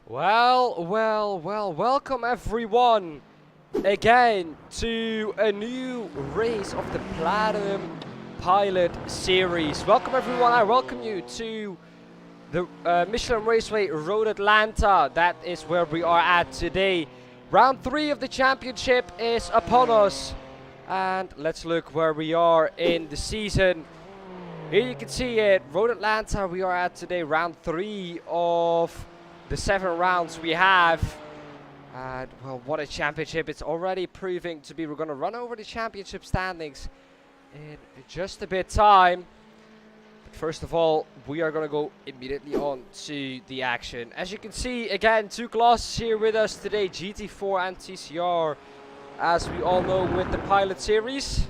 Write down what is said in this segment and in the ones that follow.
Welcome everyone again to a new race of the Platinum Pilot Series. Welcome everyone, I welcome you to the Michelin Raceway Road Atlanta. That is where we are at today. Round 3 of the championship is upon us. And let's look where we are in the season. Here you can see it, Road Atlanta, we are at today, round 3 of the 7 rounds we have. And well, what a championship it's already proving to be. We're going to run over the championship standings in just a bit time. But first of all, we are going to go immediately on to the action. As you can see, again, 2 classes here with us today, GT4 and TCR, as we all know with the Pilot Series.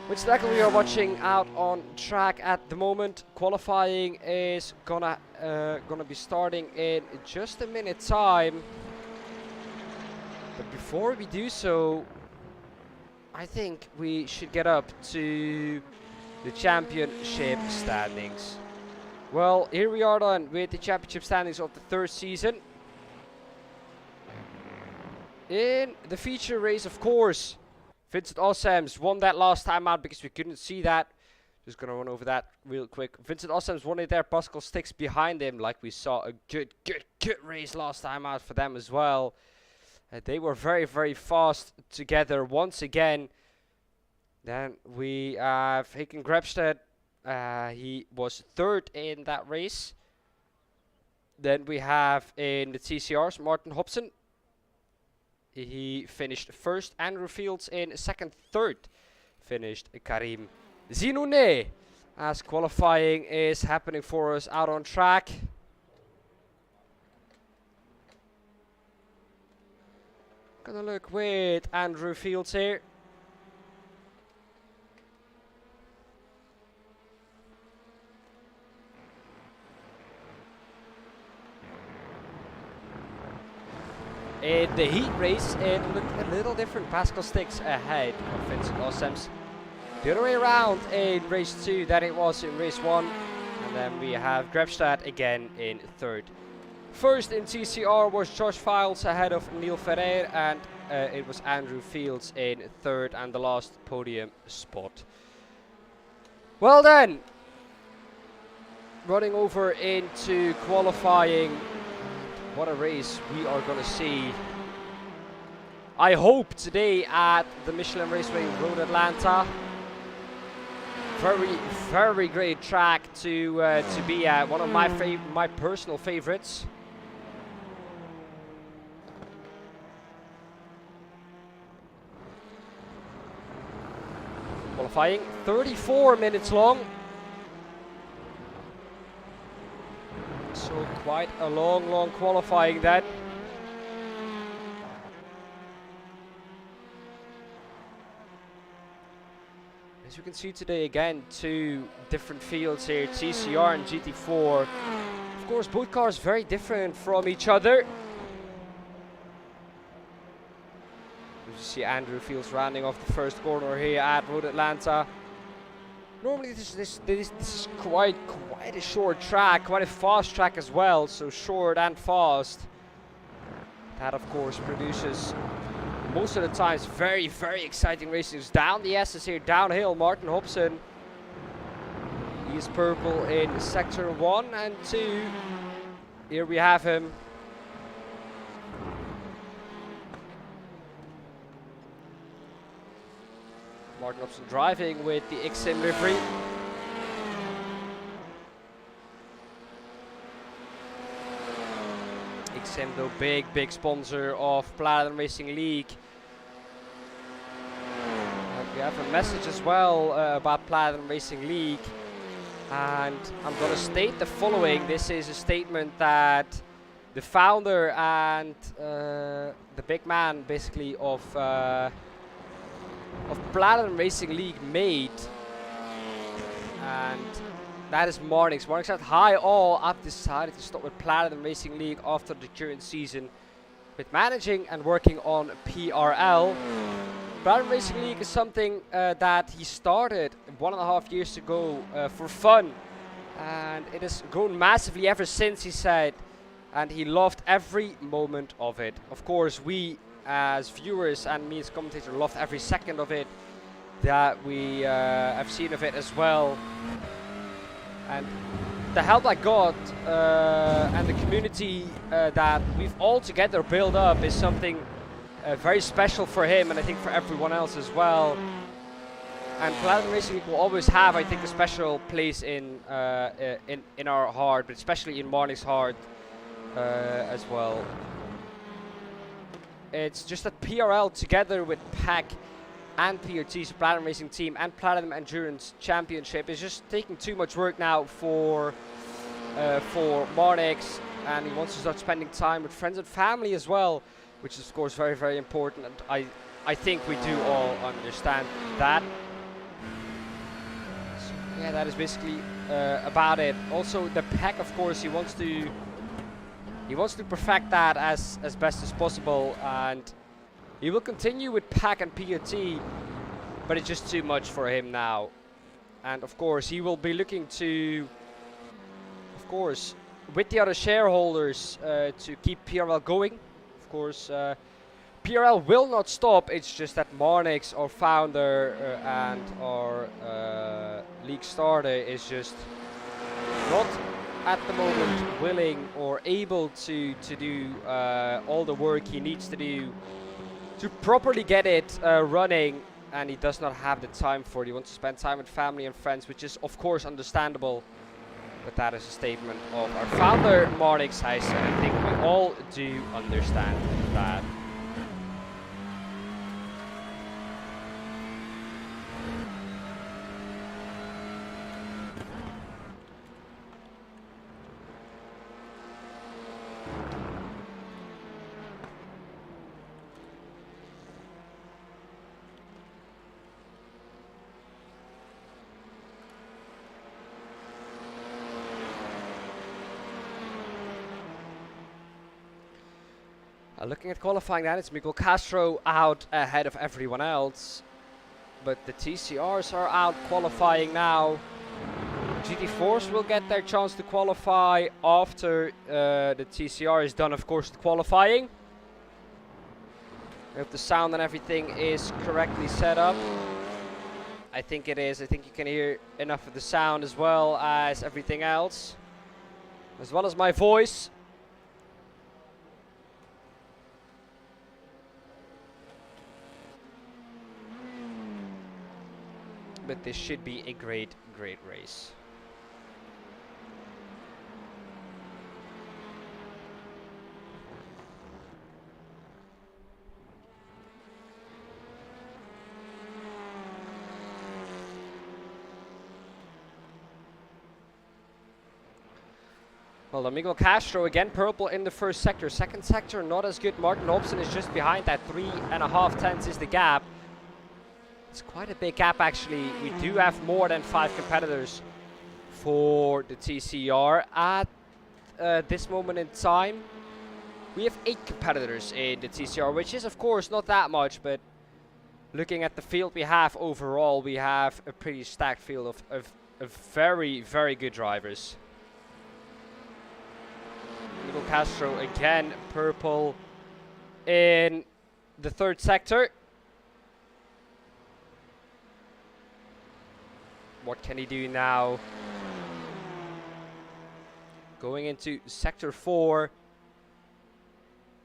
Which track we are watching out on track at the moment. Qualifying is gonna be starting in just a minute time. But before we do so, I think we should get up to the championship standings. Well, here we are then with the championship standings of the 3rd season. In the feature race, of course, Vincent Ossems won that last time out because we couldn't see that. Just gonna run over that real quick. Vincent Ossems won it there. Pascal Sticks behind him, like we saw a good race last time out for them as well. They were very fast together once again. Then we have Haken Grebstedt. He was 3rd in that race. Then we have in the TCRs Martin Hobson. He finished 1st. Andrew Fields in 2nd. 3rd finished Karim Zinoune, as qualifying is happening for us out on track. Gonna look with Andrew Fields here. In the heat race, it looked a little different. Pascal Sticks ahead of Vincent Ossems. The other way around in race 2 than it was in race 1. And then we have Grebstedt again in 3rd. 1st in TCR was Josh Files ahead of Neil Ferrer, and it was Andrew Fields in 3rd and the last podium spot. Well then, running over into qualifying. What a race we are going to see. I hope today at the Michelin Raceway Road Atlanta. Very great track to be at. One of my personal favorites. Qualifying 34 minutes long. So quite a long qualifying then. As you can see today again, 2 different fields here, TCR and GT4. Of course, both cars very different from each other. You see Andrew Fields rounding off the 1st corner here at Road Atlanta. Normally this is quite a short track, quite a fast track as well, so short and fast. That of course produces most of the times very exciting races. Down the S's here, downhill, Martin Hobson. He is purple in sector 1 and 2. Here we have him. Martin Hobson driving with the XM livery. XM though, big sponsor of Platinum Racing League. And we have a message as well about Platinum Racing League. And I'm going to state the following. This is a statement that the founder and the big man basically of Platinum Racing League made, and that is Marnix. Marnix said, "Hi all, I've decided to stop with Platinum Racing League after the current season with managing and working on PRL." Platinum Racing League is something that he started 1.5 years ago for fun, And it has grown massively ever since, he said, and he loved every moment of it. Of course, we as viewers and me as commentator loved every second of it that we have seen of it as well. And the help I got and the community that we've all together built up is something very special for him, and I think for everyone else as well. And Platinum Racing League will always have, I think, a special place in our heart, but especially in Marnik's heart as well. It's just that PRL together with PAC and PRT, so Platinum Racing Team, and Platinum Endurance Championship is just taking too much work now for Marnix, and he wants to start spending time with friends and family as well, which is of course very, very important, and I think we do all understand that. So, yeah, that is basically about it. Also the PAC, of course, he wants to perfect that as best as possible, and he will continue with PAC and PRT, but it's just too much for him now. And of course he will be looking to, of course, with the other shareholders to keep PRL going. Of course, PRL will not stop, it's just that Marnix, our founder and our league starter, is just not at the moment willing or able to do all the work he needs to do to properly get it running, and he does not have the time for it. He wants to spend time with family and friends, which is of course understandable, but that is a statement of our founder Marnix Heijs, and I think we all do understand that. Looking at qualifying then, it's Miguel Castro out ahead of everyone else. But the TCRs are out qualifying now. GT Force will get their chance to qualify after the TCR is done, of course, qualifying. If the sound and everything is correctly set up. I think it is. I think you can hear enough of the sound as well as everything else. As well as my voice. But this should be a great, great race. Well, Miguel Castro again, purple in the first sector. Second sector, not as good. Martin Hobson is just behind that. 3.5 tenths is the gap. It's quite a big gap, actually. We do have more than 5 competitors for the TCR at this moment in time. We have 8 competitors in the TCR, which is of course not that much, but looking at the field we have overall, we have a pretty stacked field of very, very good drivers. Miguel Castro again, purple in the third sector. What can he do now? Going into sector 4.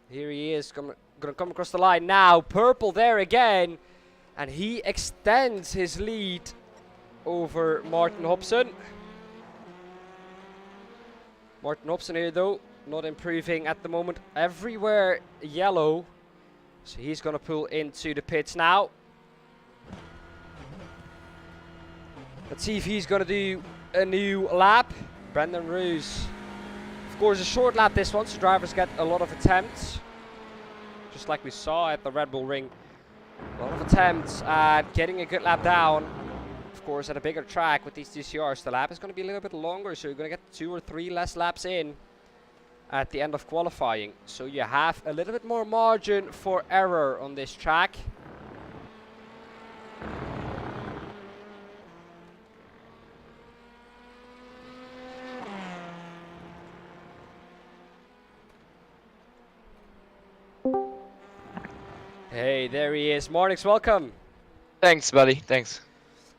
Here he is, gonna come across the line now. Purple there again. And he extends his lead over Martin Hobson. Martin Hobson here though, not improving at the moment. Everywhere yellow. So he's gonna pull into the pits now. Let's see if he's going to do a new lap. Brendan Roos. Of course, a short lap this one, so drivers get a lot of attempts. Just like we saw at the Red Bull Ring. A lot of attempts at getting a good lap down. Of course, at a bigger track with these TCRs, the lap is going to be a little bit longer, so you're going to get 2 or 3 less laps in at the end of qualifying. So you have a little bit more margin for error on this track. Hey, there he is. Mornix, welcome. Thanks, buddy. Thanks.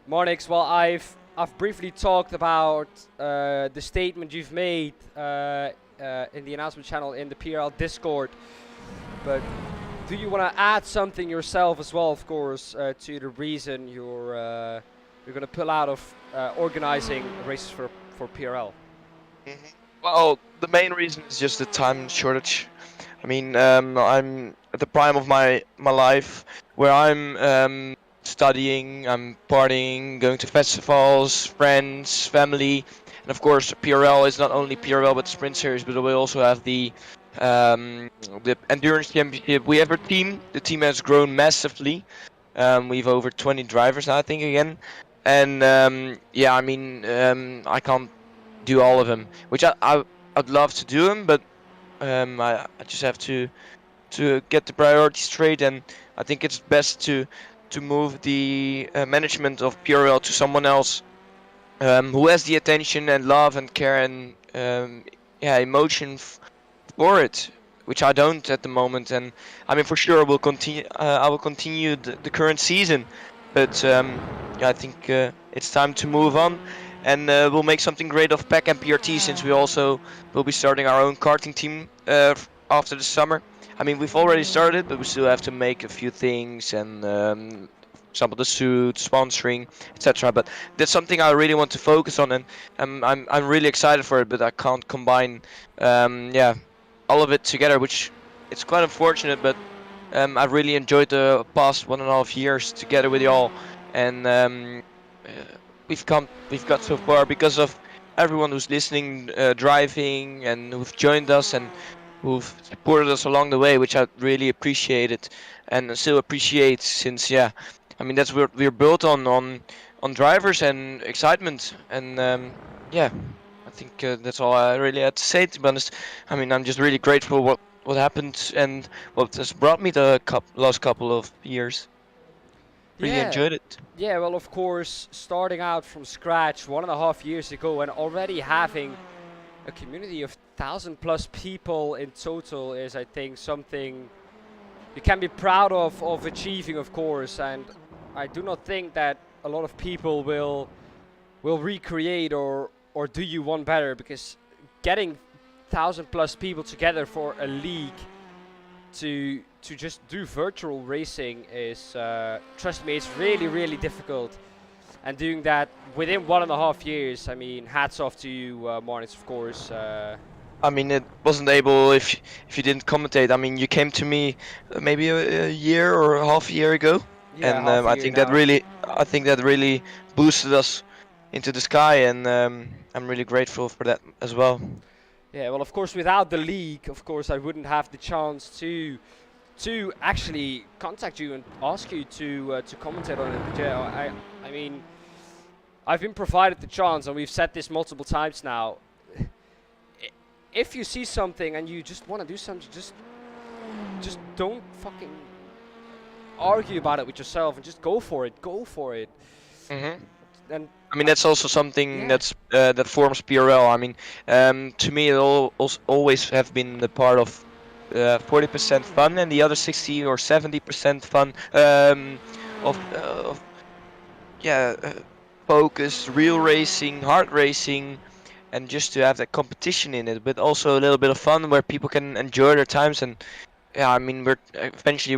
Mornix, well, I've briefly talked about the statement you've made in the announcement channel in the PRL Discord, but do you want to add something yourself as well, of course, to the reason you're going to pull out of organizing races for PRL? Well, the main reason is just the time shortage. I mean, I'm at the prime of my life where I'm studying, I'm partying, going to festivals, friends, family, and of course PRL is not only PRL but the Sprint Series, but we also have um, the Endurance Championship. We have a team. The team has grown massively. We've over 20 drivers now, I think again, and yeah, I mean, I can't do all of them, which I'd love to do them, but I just have to get the priorities straight, and I think it's best to move the management of PRL to someone else who has the attention and love and care and yeah, emotion for it, which I don't at the moment. And I mean, for sure, we'll continue. I will continue the current season, but yeah, I think it's time to move on, and we'll make something great of PAC and PRT, since we also will be starting our own karting team after the summer. I mean, we've already started, but we still have to make a few things and. For example, the suit, sponsoring, etc. But that's something I really want to focus on, and I'm really excited for it. But I can't combine, yeah, all of it together, which it's quite unfortunate, but I've really enjoyed the past 1.5 years together with y'all, and uh, we've got so far because of everyone who's listening, driving, and who've joined us and who've supported us along the way, which I really appreciated and still appreciate, since yeah, I mean that's what we're built on drivers and excitement, and yeah. I think that's all I really had to say, to be honest. I mean, I'm just really grateful what happened and what has brought me the last couple of years. Really Yeah, enjoyed it. yeah. Well, of course, starting out from scratch 1.5 years ago and already having a community of 1,000+ people in total is, I think, something you can be proud of achieving, of course. And I do not think that a lot of people will recreate or do you one better, because getting 1,000+ people together for a league to just do virtual racing is, trust me, it's really difficult. And doing that within 1.5 years, I mean, hats off to you, Marnix, of course. I mean, it wasn't able if you didn't commentate. I mean, you came to me maybe a year or a half a year ago, Yeah, and half a year now. I think that really boosted us into the sky, and I'm really grateful for that as well. Yeah, well, of course, without the league, of course, I wouldn't have the chance to actually contact you and ask you to commentate on it. But yeah, I mean, I've been provided the chance, and we've said this multiple times now. If you see something and you just want to do something, just don't fucking argue about it with yourself and just go for it. Go for it. Hmm. And I mean, that's also something yeah, that's that forms PRL. I mean, to me, it always have been the part of 40% fun and the other 60 or 70% fun, of yeah, focus, real racing, hard racing, and just to have that competition in it, but also a little bit of fun where people can enjoy their times. And yeah, I mean, we're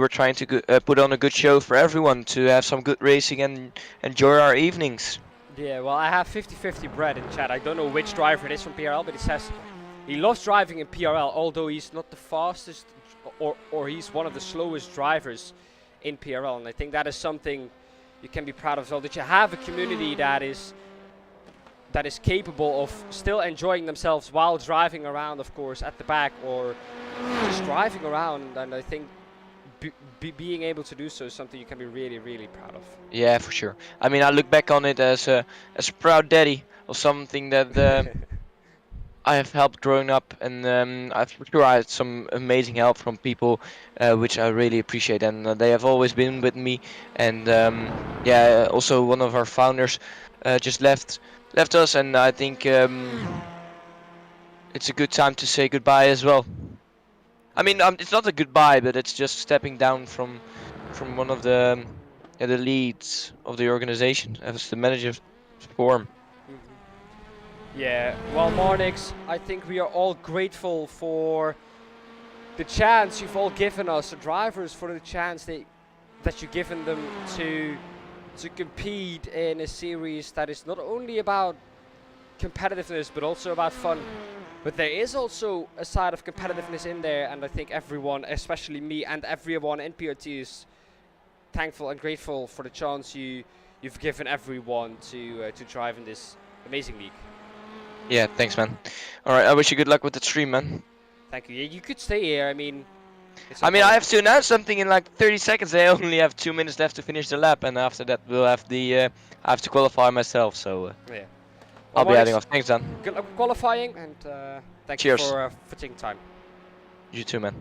trying to put on a good show for everyone to have some good racing and enjoy our evenings. yeah. Well, I have 50-50 Brad in chat. I don't know which driver it is from PRL, but it says he loves driving in PRL, although he's not the fastest or he's one of the slowest drivers in PRL. And I think that is something you can be proud of as well. That you have a community that is capable of still enjoying themselves while driving around, of course, at the back or just driving around. And I think being able to do so is something you can be really proud of. Yeah, for sure. I mean, I look back on it as a proud daddy of something that I have helped growing up, and I've for sure I had some amazing help from people, which I really appreciate, and they have always been with me. And yeah, also one of our founders just left us, and I think it's a good time to say goodbye as well. I mean, it's not a goodbye, but it's just stepping down from one of the leads of the organization as the manager form. Yeah, well, Marnix, I think we are all grateful for the chance you've all given us, the drivers, for the chance that you've given them to compete in a series that is not only about competitiveness but also about fun. But there is also a side of competitiveness in there, and I think everyone, especially me and everyone in PRT, is thankful and grateful for the chance you've given everyone to drive in this amazing league. Yeah, thanks, man. All right, I wish you good luck with the stream, man. Thank you. Yeah, you could stay here. I mean, it's I no mean, I problem. have to announce something in like 30 seconds. I only have 2 minutes left to finish the lap, and after that we'll have I have to qualify myself, so Yeah. Well, I'll be heading Marnix, off. Thanks, Dan. good luck with qualifying, and thank you Cheers. for taking time. You too, man.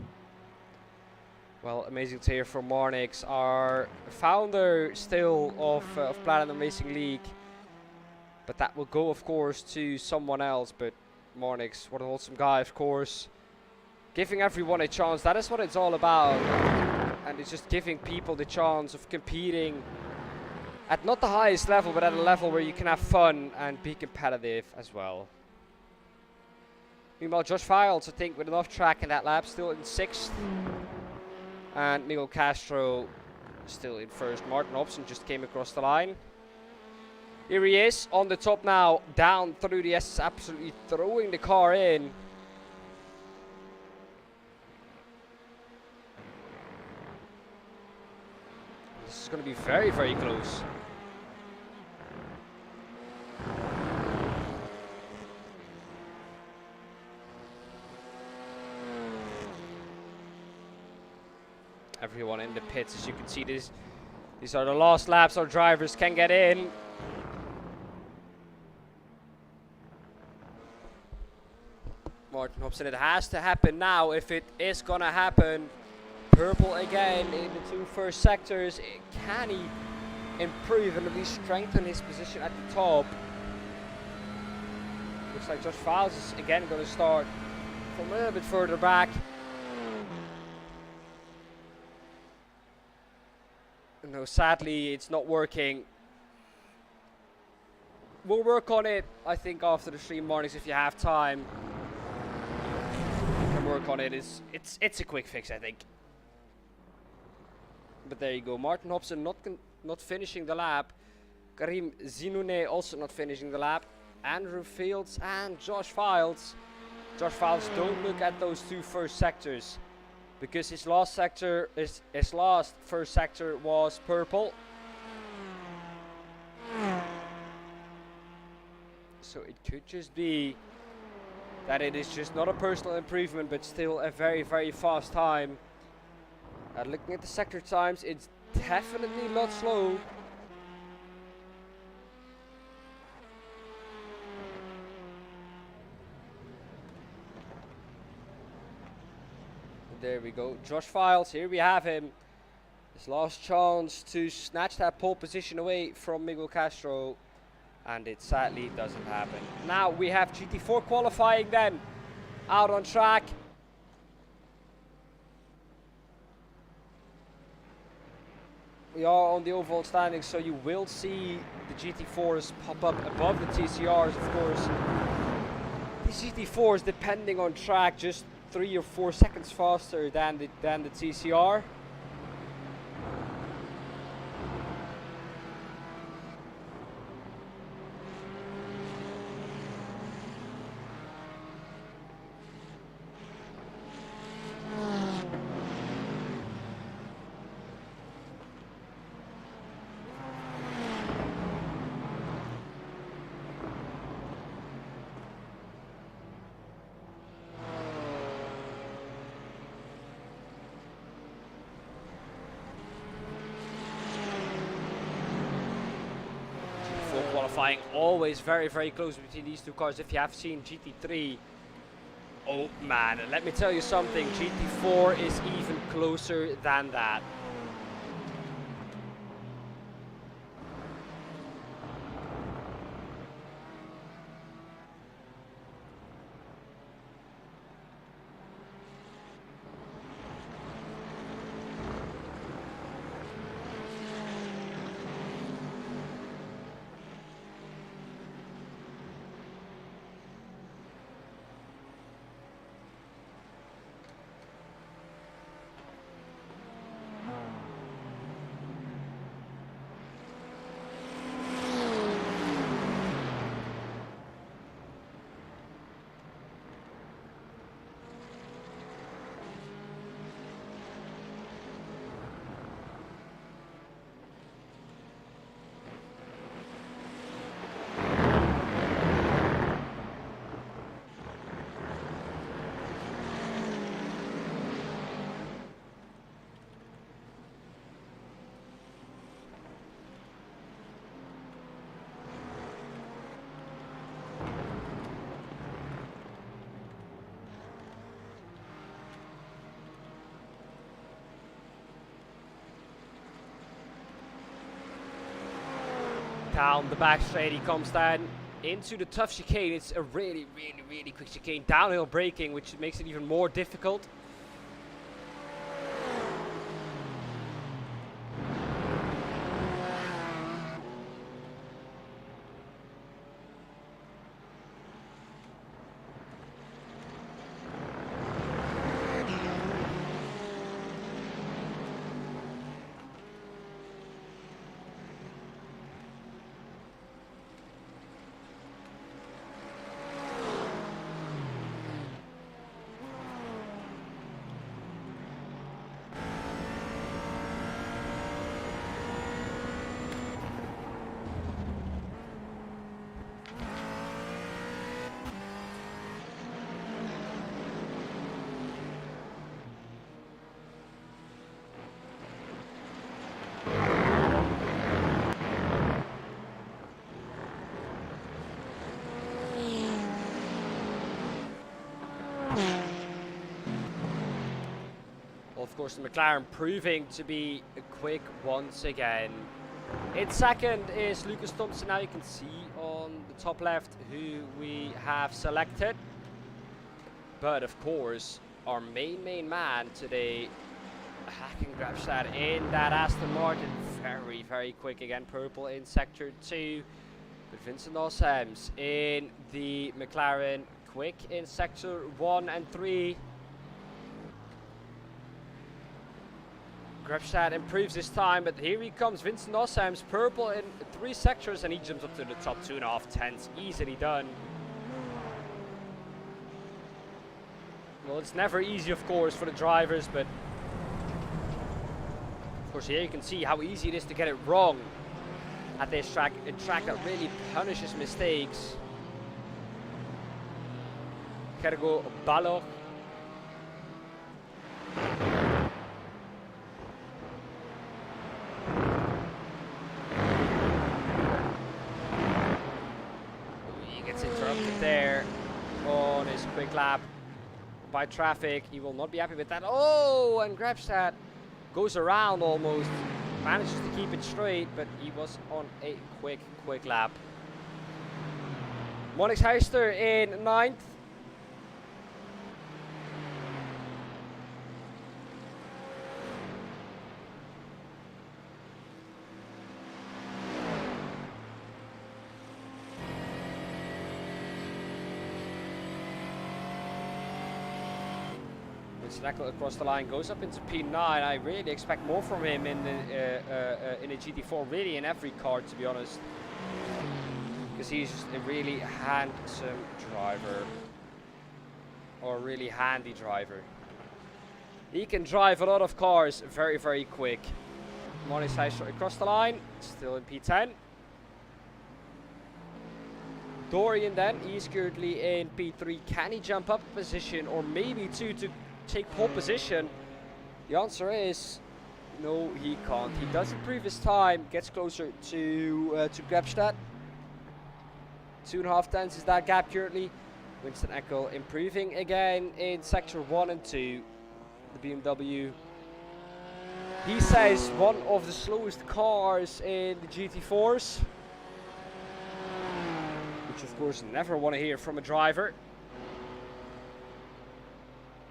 Well, amazing to hear from Marnix, our founder still of Platinum Racing League. But that will go, of course, to someone else. But Marnix, what a wholesome guy, of course. Giving everyone a chance, that is what it's all about. And it's just giving people the chance of competing at not the highest level, but at a level where you can have fun and be competitive as well. Meanwhile, Josh Files, I think, with enough track in that lap, still in 6th. And Miguel Castro still in 1st. Martin Hobson just came across the line. Here he is on the top now, down through the S, absolutely throwing the car in. This is going to be very, very close. Everyone in the pits, as you can see, these are the last laps our drivers can get in. Martin Hobson, it has to happen now if it is going to happen. Purple again in the 2 first sectors. Can he improve and at least strengthen his position at the top? Looks like Josh Files is again going to start from a little bit further back. No, sadly, it's not working. We'll work on it, I think, after the stream, Marnix, if you have time. You can work on it. It's a quick fix, I think. But there you go. Martin Hobson not finishing the lap. Karim Zinouné also not finishing the lap. Andrew Fields and Josh Files. Josh Files, don't look at those 2 first sectors, because his last first sector was purple. So it could just be that it is just not a personal improvement, but still a very, very fast time. Looking at the sector times, it's definitely not slow. There we go. Josh Files, here we have him. His last chance to snatch that pole position away from Miguel Castro. And it sadly doesn't happen. Now we have GT4 qualifying then. Out on track. We are on the overall standings, so you will see the GT4s pop up above the TCRs, of course. The GT4s, depending on track, just 3 or 4 seconds faster than the TCR. Qualifying always very, very close between these 2 cars. If you have seen GT3, oh man, let me tell you something, GT4 is even closer than that. Down the back straight he comes down into the tough chicane. It's a really quick chicane. Downhill braking, which makes it even more difficult. Of course, the McLaren proving to be quick once again. In second is Lucas Thompson. Now you can see on the top left who we have selected. But of course, our main man today, Hacken Grabstad in that Aston Martin. Very quick again, purple in sector 2. But Vincent Ossems in the McLaren, quick in sector 1 and 3. Grabstad improves his time, but here he comes, Vincent Ossems, purple in 3 sectors, and he jumps up to the top 2.5 tenths. Easily done. Well, it's never easy, of course, for the drivers, but of course here you can see how easy it is to get it wrong at this track, a track that really punishes mistakes. Kergo Balog. He gets interrupted there on his quick lap by traffic. He will not be happy with that. Oh, and Grabstad goes around almost. Manages to keep it straight, but he was on a quick lap. Monix Heister in 9th. Snackle across the line, goes up into P9. I really expect more from him in a GT4, really in every car, to be honest, because he's just a really handsome driver, or a really handy driver. He can drive a lot of cars very quick. Monix Heister across the line, still in P10. Dorian then, he's currently in P3. Can he jump up a position or maybe 2 to take pole position? The answer is no, he can't. He does improve his time, gets closer to Grabstad. 2.5 tenths is that gap currently. Winston Eckel improving again in sector 1 and 2. The BMW, he says, one of the slowest cars in the GT4s, which of course never want to hear from a driver,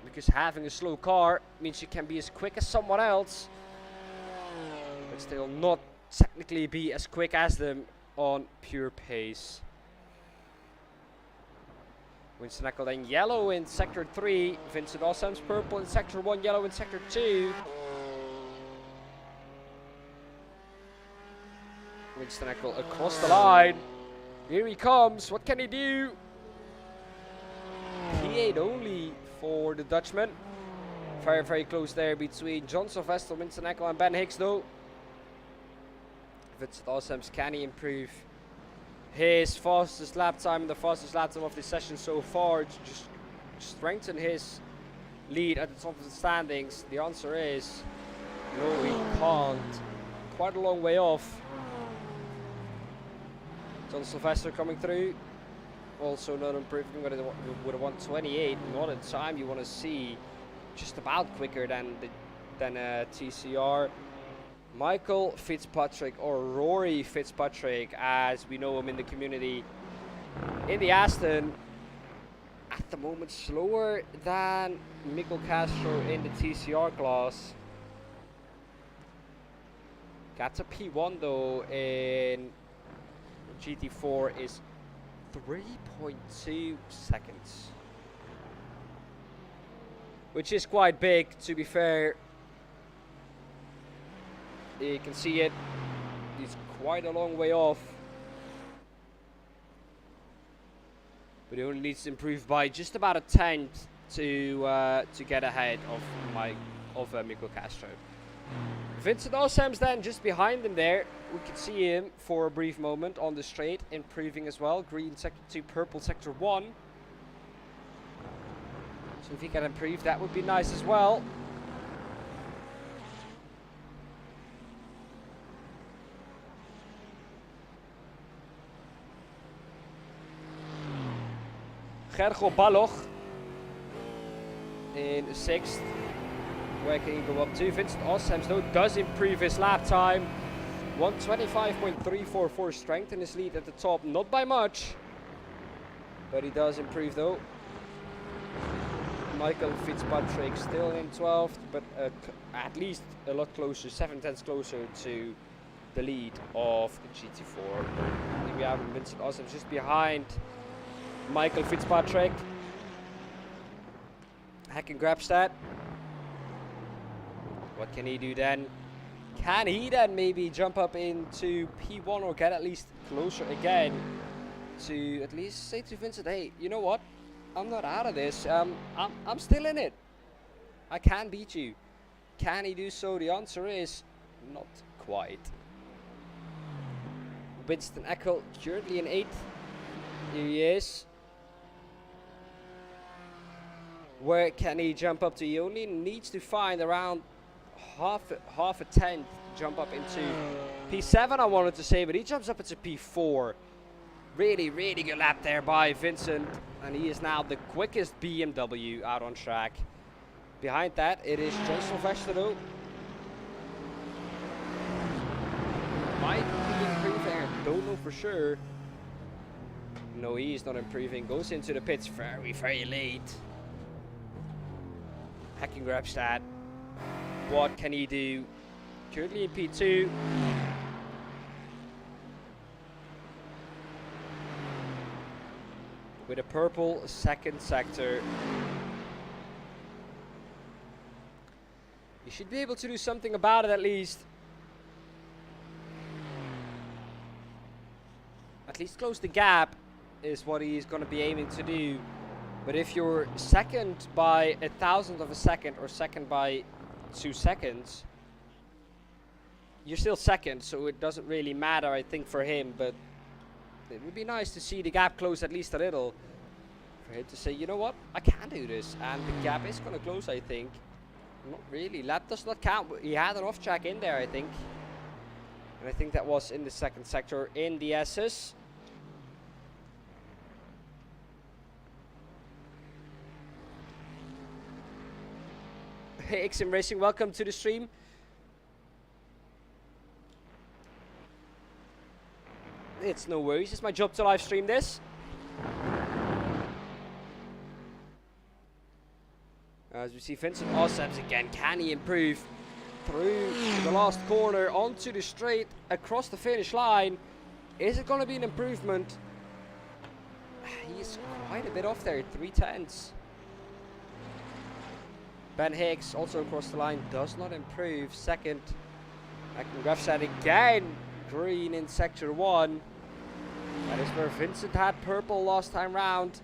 because having a slow car means you can be as quick as someone else, but still not technically be as quick as them on pure pace. Winston Eckel then yellow in sector 3. Vincent Ossems purple in sector 1, yellow in sector 2. Winston Eckel across the line. Here he comes. What can he do? P8 only for the Dutchman. Very close there between John Sylvester, Winston Eckel and Ben Hicks though. Vincent Ossems, can he improve his fastest lap time and the fastest lap time of this session so far to just strengthen his lead at the top of the standings? The answer is no, he can't. Quite a long way off. John Sylvester coming through. Also not improving with a 128, not a time you want to see. Just about quicker than TCR. Michael Fitzpatrick, or Rory Fitzpatrick as we know him in the community, in the Aston, at the moment slower than Mikel Castro in the TCR class. Got to P1 though in GT4 is 3.2 seconds. Which is quite big, to be fair. You can see it. He's quite a long way off. But he only needs to improve by just about a tenth to get ahead of Mikel Castro. Vincent Ossem's then just behind him there. We can see him for a brief moment on the straight, improving as well. Green sector 2, purple sector 1. So if he can improve, that would be nice as well. Gergo Baloch in 6th. Where can he go up to? Vincent Ossems though does improve his lap time. 125.344 strength in his lead at the top. Not by much, but he does improve though. Michael Fitzpatrick still in 12th, but at least a lot closer, 7/10 closer to the lead of GT4. Here we have Vincent Ossems just behind Michael Fitzpatrick. Hacken Grabstad. What can he do then? Can he then maybe jump up into P1 or get at least closer again to at least say to Vincent, hey, you know what? I'm not out of this. I'm still in it. I can beat you. Can he do so? The answer is not quite. Winston Eckel currently in 8th. Here he is. Where can he jump up to? He only needs to find around half a tenth jump up into P7, I wanted to say, but he jumps up into P4. Really, really good lap there by Vincent, and he is now the quickest BMW out on track. Behind that, it is John Sylvester though. Might be improving, I don't know for sure. No, he is not improving. Goes into the pits very, very late. Hacking Grabstad. What can he do? Currently in P2. With a purple 2nd sector. You should be able to do something about it at least. At least close the gap is what he's going to be aiming to do. But if you're second by 1,000th of a second or second by 2 seconds, you're still second, so it doesn't really matter, I think, for him. But it would be nice to see the gap close at least a little, for him to say, you know what, I can do this, and the gap is going to close, I think. Not really. Lap does not count. He had an off track in there, I think, and I think that was in the 2nd sector in the SS. Hey, XM Racing, welcome to the stream. It's no worries, it's my job to live stream this. As we see Vincent Ossems again, can he improve through the last corner onto the straight across the finish line? Is it going to be an improvement? He's quite a bit off there, 3/10. Ben Hicks also across the line, does not improve. 2nd. I can Grafstad again. Green in sector 1. That is where Vincent had purple last time round.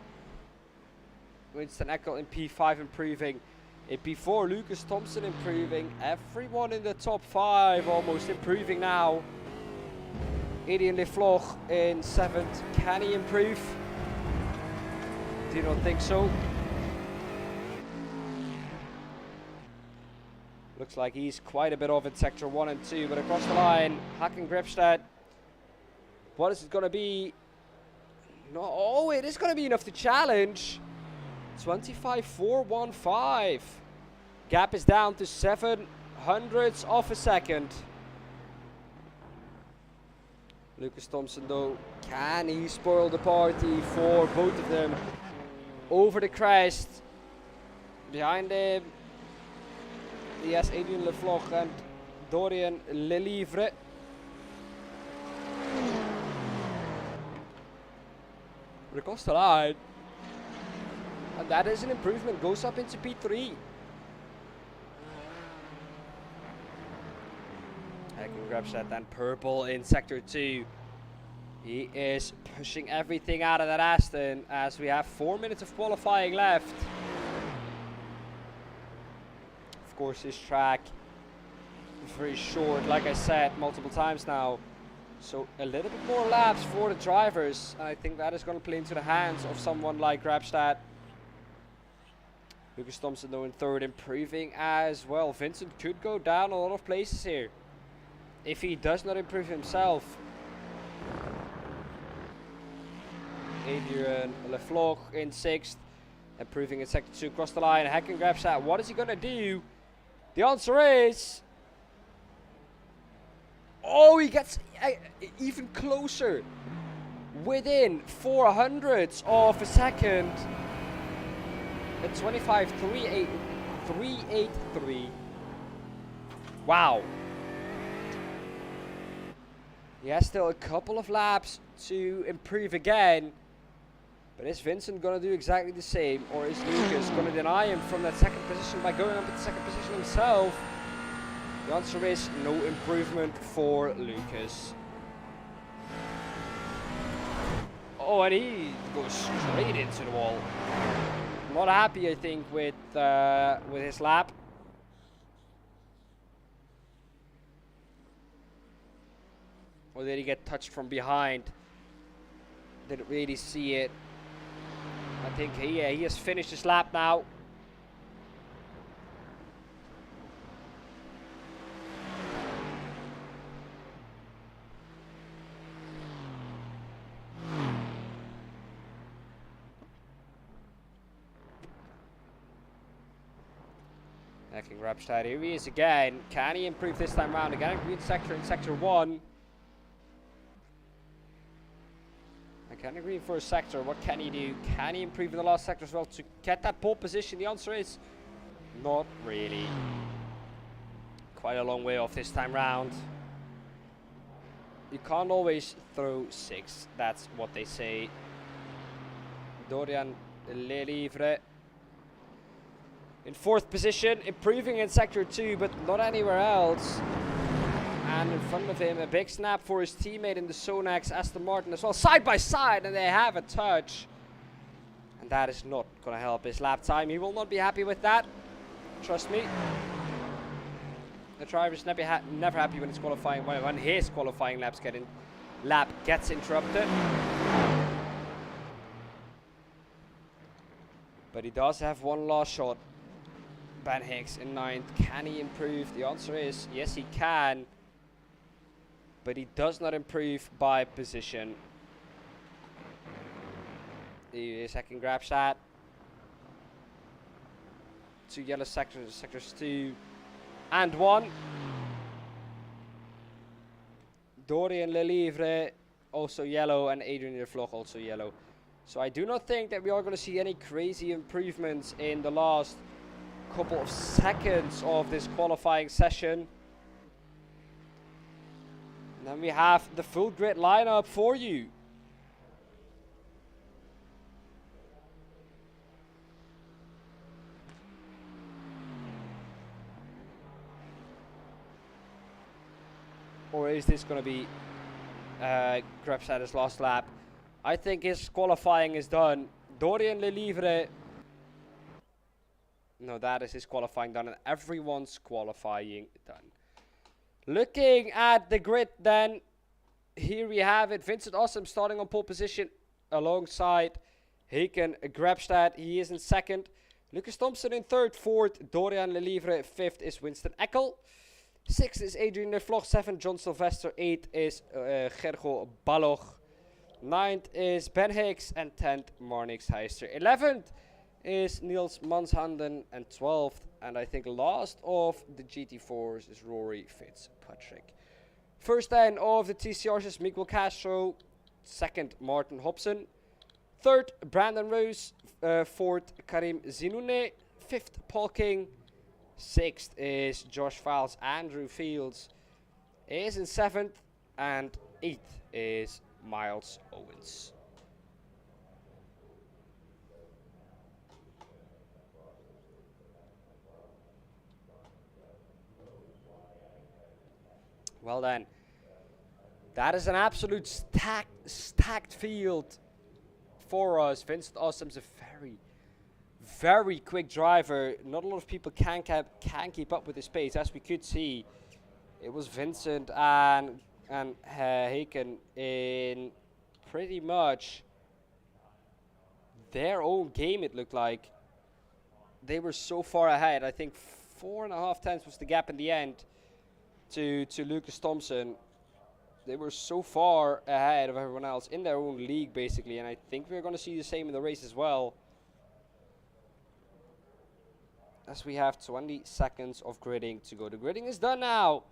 Winston Eckel in P5 improving. In P4, Lucas Thompson improving. Everyone in the top 5 almost improving now. Adrian De Vlog in 7th. Can he improve? Do not think so. Looks like he's quite a bit off in sector 1 and 2, but across the line, Hacken Grepstad. What is it going to be? No, oh, it is going to be enough to challenge. 25.415. Gap is down to 7/100ths of a second. Lucas Thompson though, can he spoil the party for both of them? Over the crest. Behind him, he has Adrian Lefloch and Dorian Lelivre. Across the line. And that is an improvement, goes up into P3. Hagen grabs that, then Purple in Sector 2. He is pushing everything out of that Aston as we have 4 minutes of qualifying left. Of course, this track is very short, like I said multiple times now. So a little bit more laps for the drivers. And I think that is going to play into the hands of someone like Grabstad. Lucas Thompson though in third, improving as well. Vincent could go down a lot of places here if he does not improve himself. Adrian Lefloch in sixth, improving in sector 2 across the line. Hacken grabs that. What is he going to do? The answer is... Oh, he gets even closer. Within 400ths of a second. A 25.383. Wow. He has still a couple of laps to improve again. But is Vincent going to do exactly the same? Or is Lucas going to deny him from that second position by going up to the second position himself? The answer is no improvement for Lucas. Oh, and he goes straight into the wall. Not happy, I think, with his lap. Or did he get touched from behind? Didn't really see it. I think he has finished his lap now. Hacking Rapstad, here he is again. Can he improve this time round? Again, green sector in sector 1. I can't agree for a sector. What can he do? Can he improve in the last sector as well to get that pole position? The answer is not really. Quite a long way off this time round. You can't always throw 6. That's what they say. Dorian Lelivre in 4th position, improving in sector 2, but not anywhere else. And in front of him, a big snap for his teammate in the Sonax, Aston Martin as well. Side by side, and they have a touch. And that is not going to help his lap time. He will not be happy with that. Trust me. The driver is never happy when it's qualifying, when his qualifying lap gets interrupted. But he does have one last shot. Ben Hicks in 9th. Can he improve? The answer is yes, he can. But he does not improve by position. The second grab shot. 2 yellow sectors, sectors 2 and 1. Dorian Lelivre also yellow, and Adrian Lefloch also yellow. So I do not think that we are going to see any crazy improvements in the last couple of seconds of this qualifying session. And then we have the full grid lineup for you. Or is this going to be Grabstad's last lap? I think his qualifying is done. Dorian Lelivre. No, that is his qualifying done, and everyone's qualifying done. Looking at the grid then, here we have it. Vincent Awesome starting on pole position alongside Haken Grabstad. He is in 2nd. Lucas Thompson in 3rd. 4th, Dorian Lelivre. 5th is Winston Eckel. 6th is Adrian Lefloch. 7th, John Sylvester. 8th is Gergo Balog. 9th is Ben Hicks. And 10th, Marnix Heister. 11th is Niels Manshanden, and 12th, and I think last of the GT4s is Rory Fitzpatrick. First then of the TCRs is Miguel Castro. Second, Martin Hobson. Third, Brandon Rose. Fourth, Karim Zinune. Fifth, Paul King. Sixth is Josh Files. Andrew Fields is in seventh. And eighth is Miles Owens. Well then, that is an absolute stacked field for us. Vincent Awesome's a very quick driver. Not a lot of people can keep up with his pace, as we could see. It was Vincent and Haken in pretty much their own game, it looked like. They were so far ahead. I think 4.5 tenths was the gap in the end to Lucas Thompson. They were so far ahead of everyone else in their own league, basically, and I think we're going to see the same in the race as well. As we have 20 seconds of gridding to go. The gridding is done now,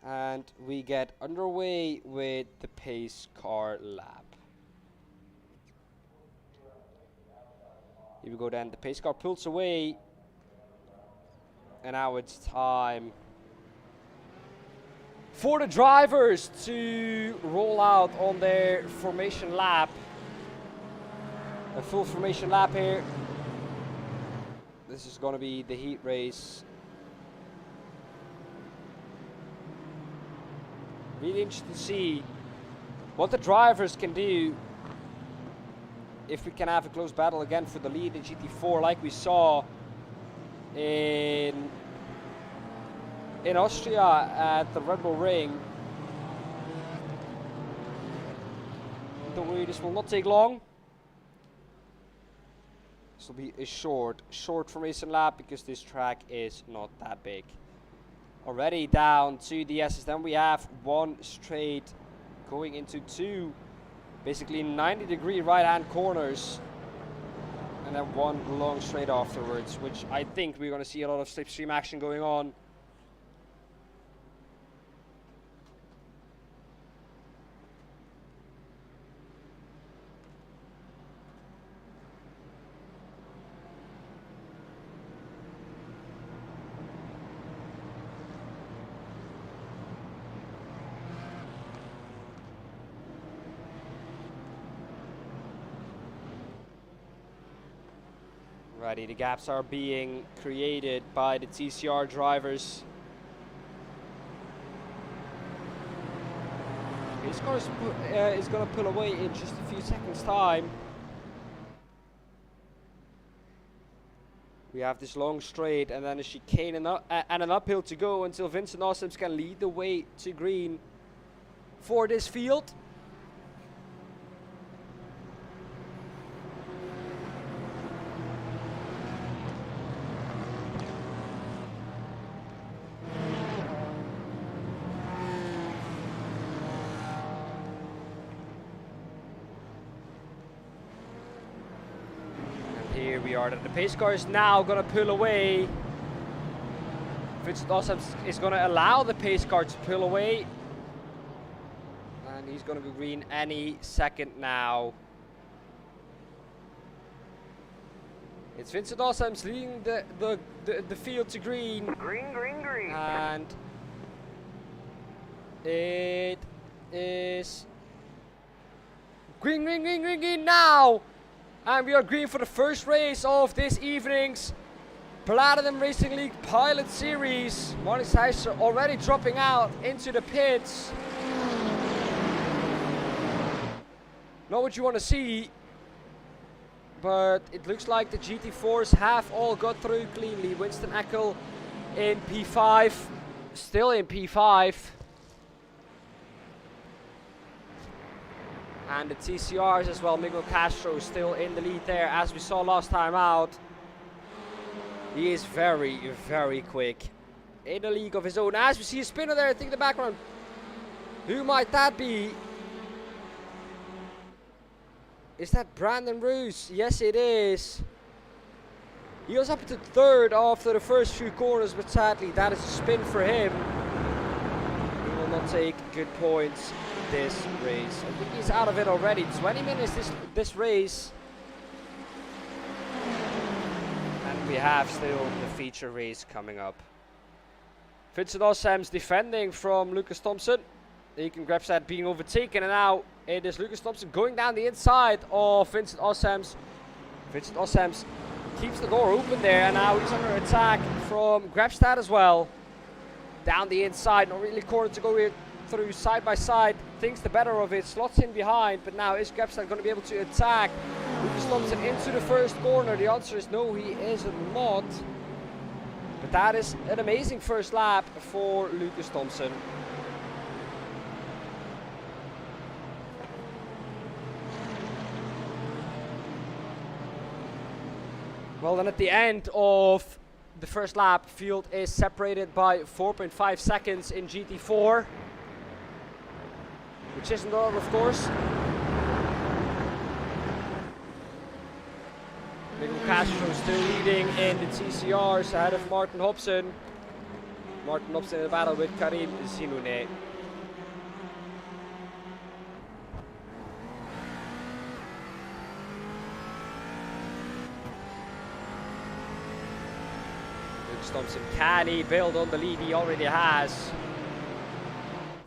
and we get underway with the pace car lap. Here we go then. The pace car pulls away, and now it's time for the drivers to roll out on their formation lap. A full formation lap here. This is going to be the heat race. Really interesting to see what the drivers can do if we can have a close battle again for the lead in GT4 like we saw in Austria at the Red Bull Ring. Don't worry, this will not take long. This will be a short formation lap because this track is not that big. Already down to the S's. Then we have one straight going into two, basically 90-degree right-hand corners. And then one long straight afterwards, which I think we're going to see a lot of slipstream action going on. Righty, the gaps are being created by the TCR drivers. His car is going to pull away in just a few seconds' time. We have this long straight and then a chicane and an uphill to go until Vincent Awesomes can lead the way to green for this field. Here we are. The pace car is now going to pull away. Vincent Awesomes is going to allow the pace car to pull away. And he's going to go green any second now. It's Vincent Awesomes leading the field to green. Green. And it is green now. And we are green for the first race of this evening's Platinum Racing League Pilot Series. Martin Seiser already dropping out into the pits. Not what you want to see, but it looks like the GT4s have all got through cleanly. Winston Eckel in P5, still in P5. And the TCRs as well. Miguel Castro still in the lead there, as we saw last time out. He is very quick in a league of his own. As we see a spinner there, I think in the background. Who might that be? Is that Brandon Roos? Yes, it is. He was up into third after the first few corners, but sadly that is a spin for him. He will not take good points this race. I think he's out of it already. 20 minutes this race. And we have still the feature race coming up. Vincent Ossam's defending from Lucas Thompson. He can grab that being overtaken, and now it is Lucas Thompson going down the inside of Vincent Ossam's. Vincent Ossam's keeps the door open there, and now he's under attack from Grabstad as well. Down the inside, not really corner to go here through side by side. Thinks the better of it, slots in behind, but now is Grabstad going to be able to attack Lucas Thompson into the first corner? The answer is no, he is not. But that is an amazing first lap for Lucas Thompson. Well, then at the end of the first lap, field is separated by 4.5 seconds in GT4. Which isn't a lot, of course. Miguel Castro still leading in the TCRs ahead of Martin Hobson. Martin Hobson in a battle with Karim Zinoune. Thompson, can he build on the lead he already has?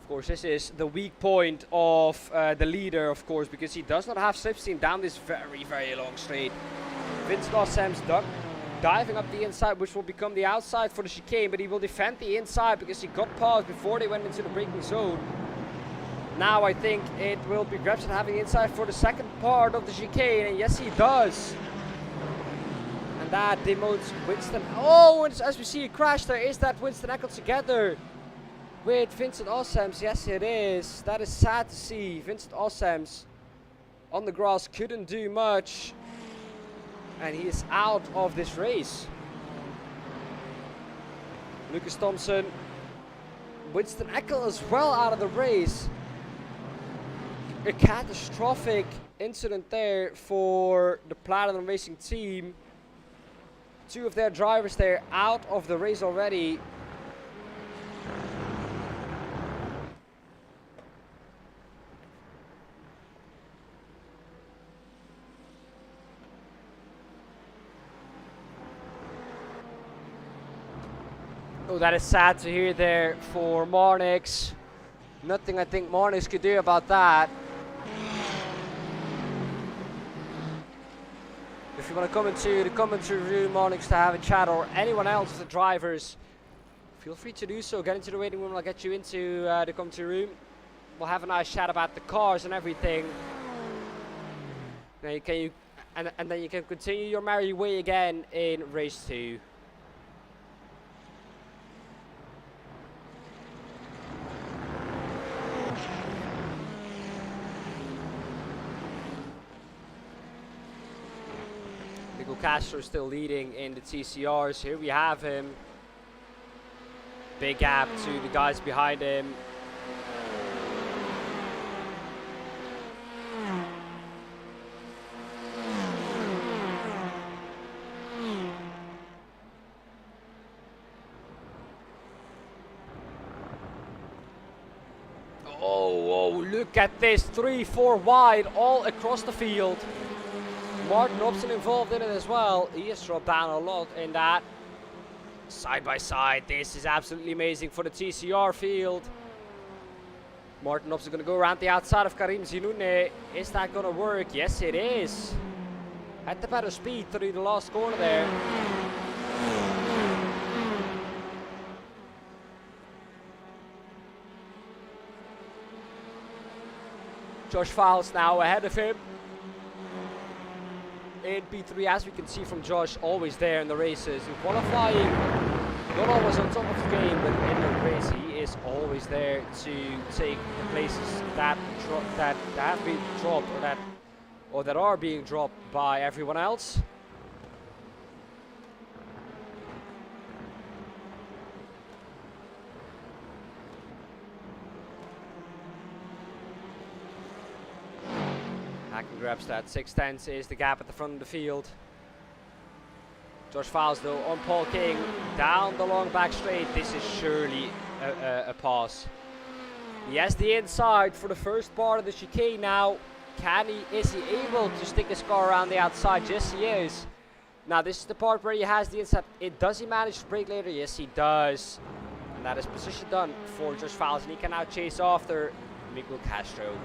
Of course, this is the weak point of the leader, of course, because he does not have slipstream down this very, very long straight. Vincent Ossam's diving up the inside, which will become the outside for the chicane, but he will defend the inside because he got paused before they went into the braking zone. Now I think it will be Grabson having the inside for the second part of the chicane, and yes, he does. That demotes Winston. Oh, and as we see a crash there, is that Winston Eckel together with Vincent Ossam's? Yes, it is. That is sad to see. Vincent Ossam's on the grass couldn't do much, and he is out of this race. Lucas Thompson, Winston Eckel as well out of the race. A catastrophic incident there for the Platinum Racing team. Two of their drivers there out of the race already. Oh, that is sad to hear there for Marnix. Nothing I think Marnix could do about that. If you want to come into the commentary room, Onyx, to have a chat, or anyone else of the drivers, feel free to do so. Get into the waiting room, I'll get you into the commentary room. We'll have a nice chat about the cars and everything. Now and then you can continue your merry way again in race 2. Castro still leading in the TCRs. Here we have him. Big gap to the guys behind him. Oh, look at this. 3-4 wide all across the field. Martin Hobson involved in it as well. He has dropped down a lot in that. Side by side, this is absolutely amazing for the TCR field. Martin Hobson going to go around the outside of Karim Zinoune. Is that going to work? Yes, it is. At the better speed through the last corner there. Josh Fowles now ahead of him. In P3, as we can see from Josh, always there in the races. In qualifying, not always on top of the game, but in the race he is always there to take the places that have been dropped or that are being dropped by everyone else. Hacken grabs that. 6/10 is the gap at the front of the field. Josh Fowles though on Paul King down the long back straight. This is surely a pass. He has the inside for the first part of the chicane now. Is he able to stick his car around the outside? Yes, he is. Now, this is the part where he has the inside. Does he manage to brake later? Yes, he does. And that is position done for Josh Fowles, and he can now chase after Miguel Castro.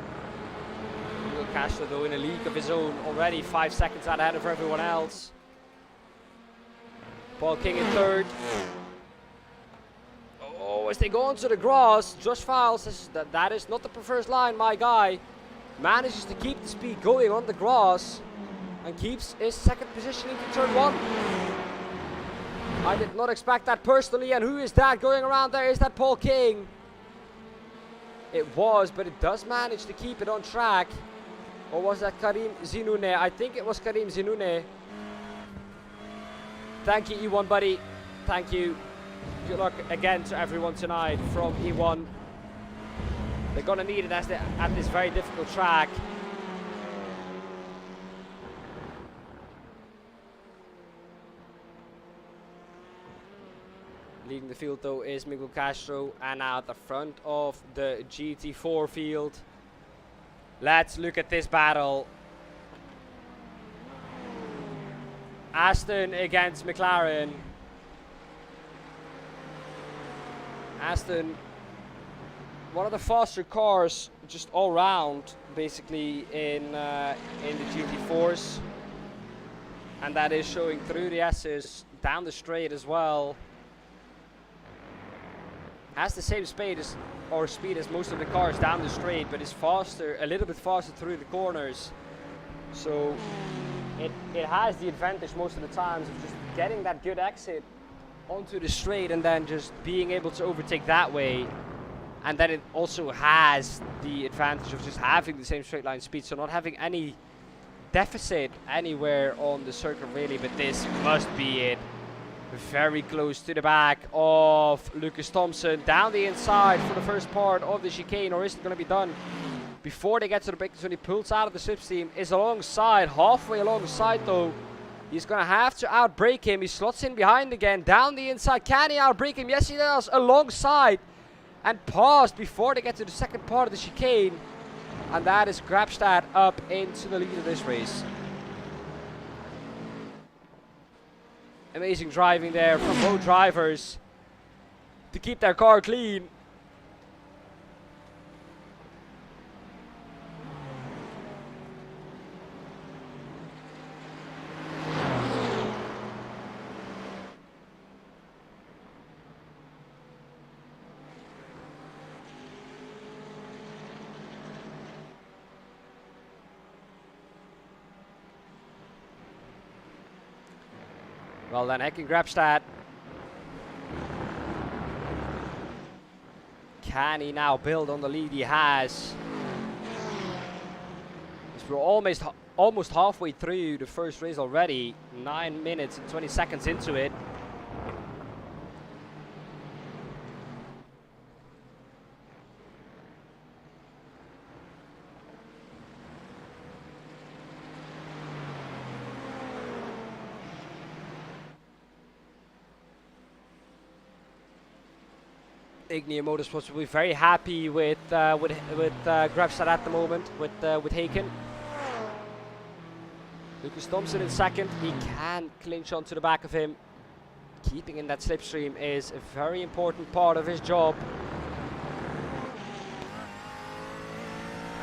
Miguel Castro, though, in a league of his own, already 5 seconds out ahead of everyone else. Paul King in third. Oh, as they go onto the grass, Josh Fowles says that is not the preferred line, my guy. Manages to keep the speed going on the grass and keeps his second position into turn 1. I did not expect that personally, and who is that going around there? Is that Paul King? It was, but it does manage to keep it on track. Or was that Karim Zinoune? I think it was Karim Zinoune. Thank you, E1 buddy. Thank you. Good luck again to everyone tonight from E1. They're gonna need it as they at this very difficult track. Leading the field though is Miguel Castro, and now at the front of the GT4 field. Let's look at this battle. Aston against McLaren. Aston, one of the faster cars just all round, basically in the GT4s, and that is showing through the S's down the straight as well. Has the same speed as most of the cars down the straight, but is faster, a little bit faster through the corners. So it has the advantage most of the times of just getting that good exit onto the straight and then just being able to overtake that way. And then it also has the advantage of just having the same straight line speed, so not having any deficit anywhere on the circuit really. But this must be it. Very close to the back of Lucas Thompson, down the inside for the first part of the chicane, or is it going to be done before they get to the break when he pulls out of the slipstream? Is alongside, halfway alongside though. He's going to have to outbrake him. He slots in behind again, down the inside. Can he outbrake him? Yes, he does, alongside, and paused before they get to the second part of the chicane. And that is Grabstad up into the lead of this race. Amazing driving there from both drivers to keep their car clean. Well then, Ekin Grabstad. Can he now build on the lead he has? As we're almost halfway through the first race already. 9 minutes and 20 seconds into it. Ignia Motorsports will be very happy with Grabstad at the moment, with Haken. Lucas Thompson in second. He can clinch onto the back of him. Keeping in that slipstream is a very important part of his job.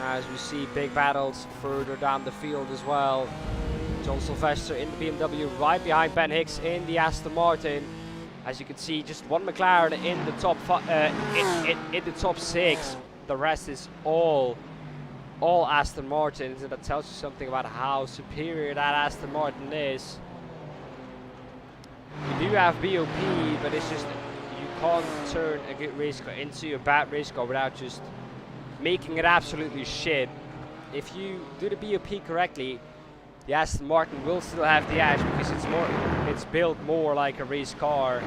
As we see big battles further down the field as well. John Sylvester in the BMW, right behind Ben Hicks in the Aston Martin. As you can see, just one McLaren in the top in the top 6. The rest is all Aston Martins, and that tells you something about how superior that Aston Martin is. You do have BOP, but it's just you can't turn a good race car into a bad race car without just making it absolutely shit. If you do the BOP correctly, the Aston Martin will still have the edge because it's built more like a race car.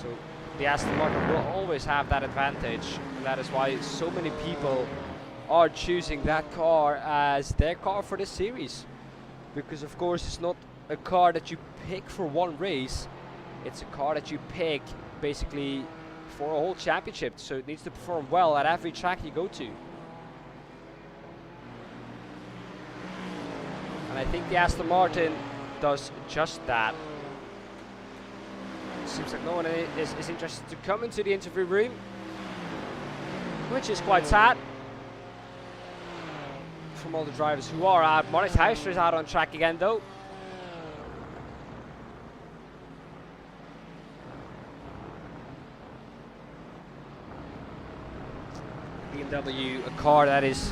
So the Aston Martin will always have that advantage, and that is why so many people are choosing that car as their car for this series. Because of course it's not a car that you pick for one race, it's a car that you pick basically for a whole championship, so it needs to perform well at every track you go to. And I think the Aston Martin does just that. Seems like no one is interested to come into the interview room, which is quite sad from all the drivers who are out. Moritz Heisler is out on track again though. BMW, a car that is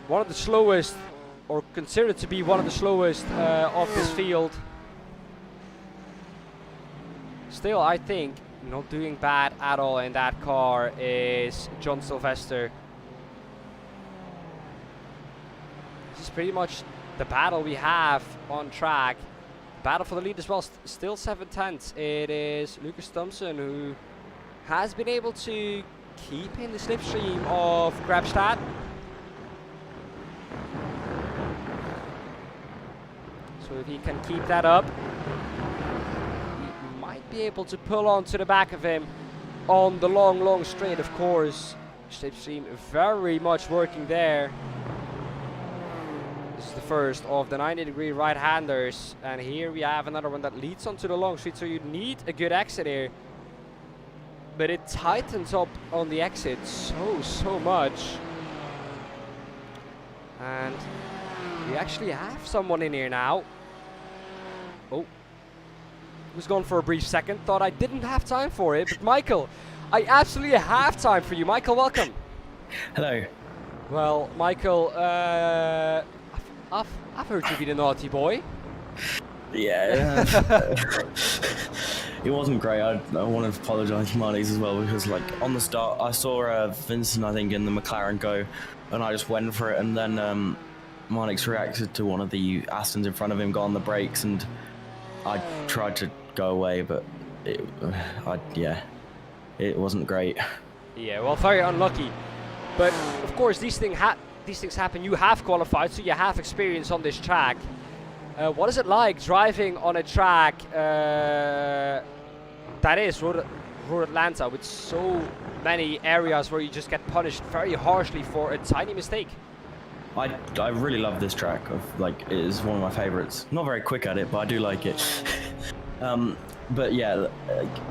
one of the slowest, or considered to be one of the slowest of this field. Still, I think not doing bad at all in that car is John Sylvester. This is pretty much the battle we have on track. Battle for the lead as well, still 7/10. It is Lucas Thompson who has been able to keep in the slipstream of Grabstad. So if he can keep that up, he might be able to pull on to the back of him on the long straight, of course. Slipstream very much working there. This is the first of the 90-degree right-handers, and here we have another one that leads onto the long straight, so you need a good exit here. But it tightens up on the exit so much. And we actually have someone in here now. Oh, was gone for a brief second. Thought I didn't have time for it, but Michael, I absolutely have time for you. Michael, welcome. Hello. Well, Michael, I've heard you be the naughty boy. Yeah. It wasn't great. I want to apologise to Marlies as well, because like on the start I saw Vincent, I think, in the McLaren go, and I just went for it, and then Marlix reacted to one of the Astons in front of him, got on the brakes, and I tried to go away, but it wasn't great. Yeah, well, very unlucky. But of course, these things happen. You have qualified, so you have experience on this track. What is it like driving on a track that is Road Atlanta, with so many areas where you just get punished very harshly for a tiny mistake? I really love this track. It is one of my favorites. Not very quick at it, but I do like it. But yeah,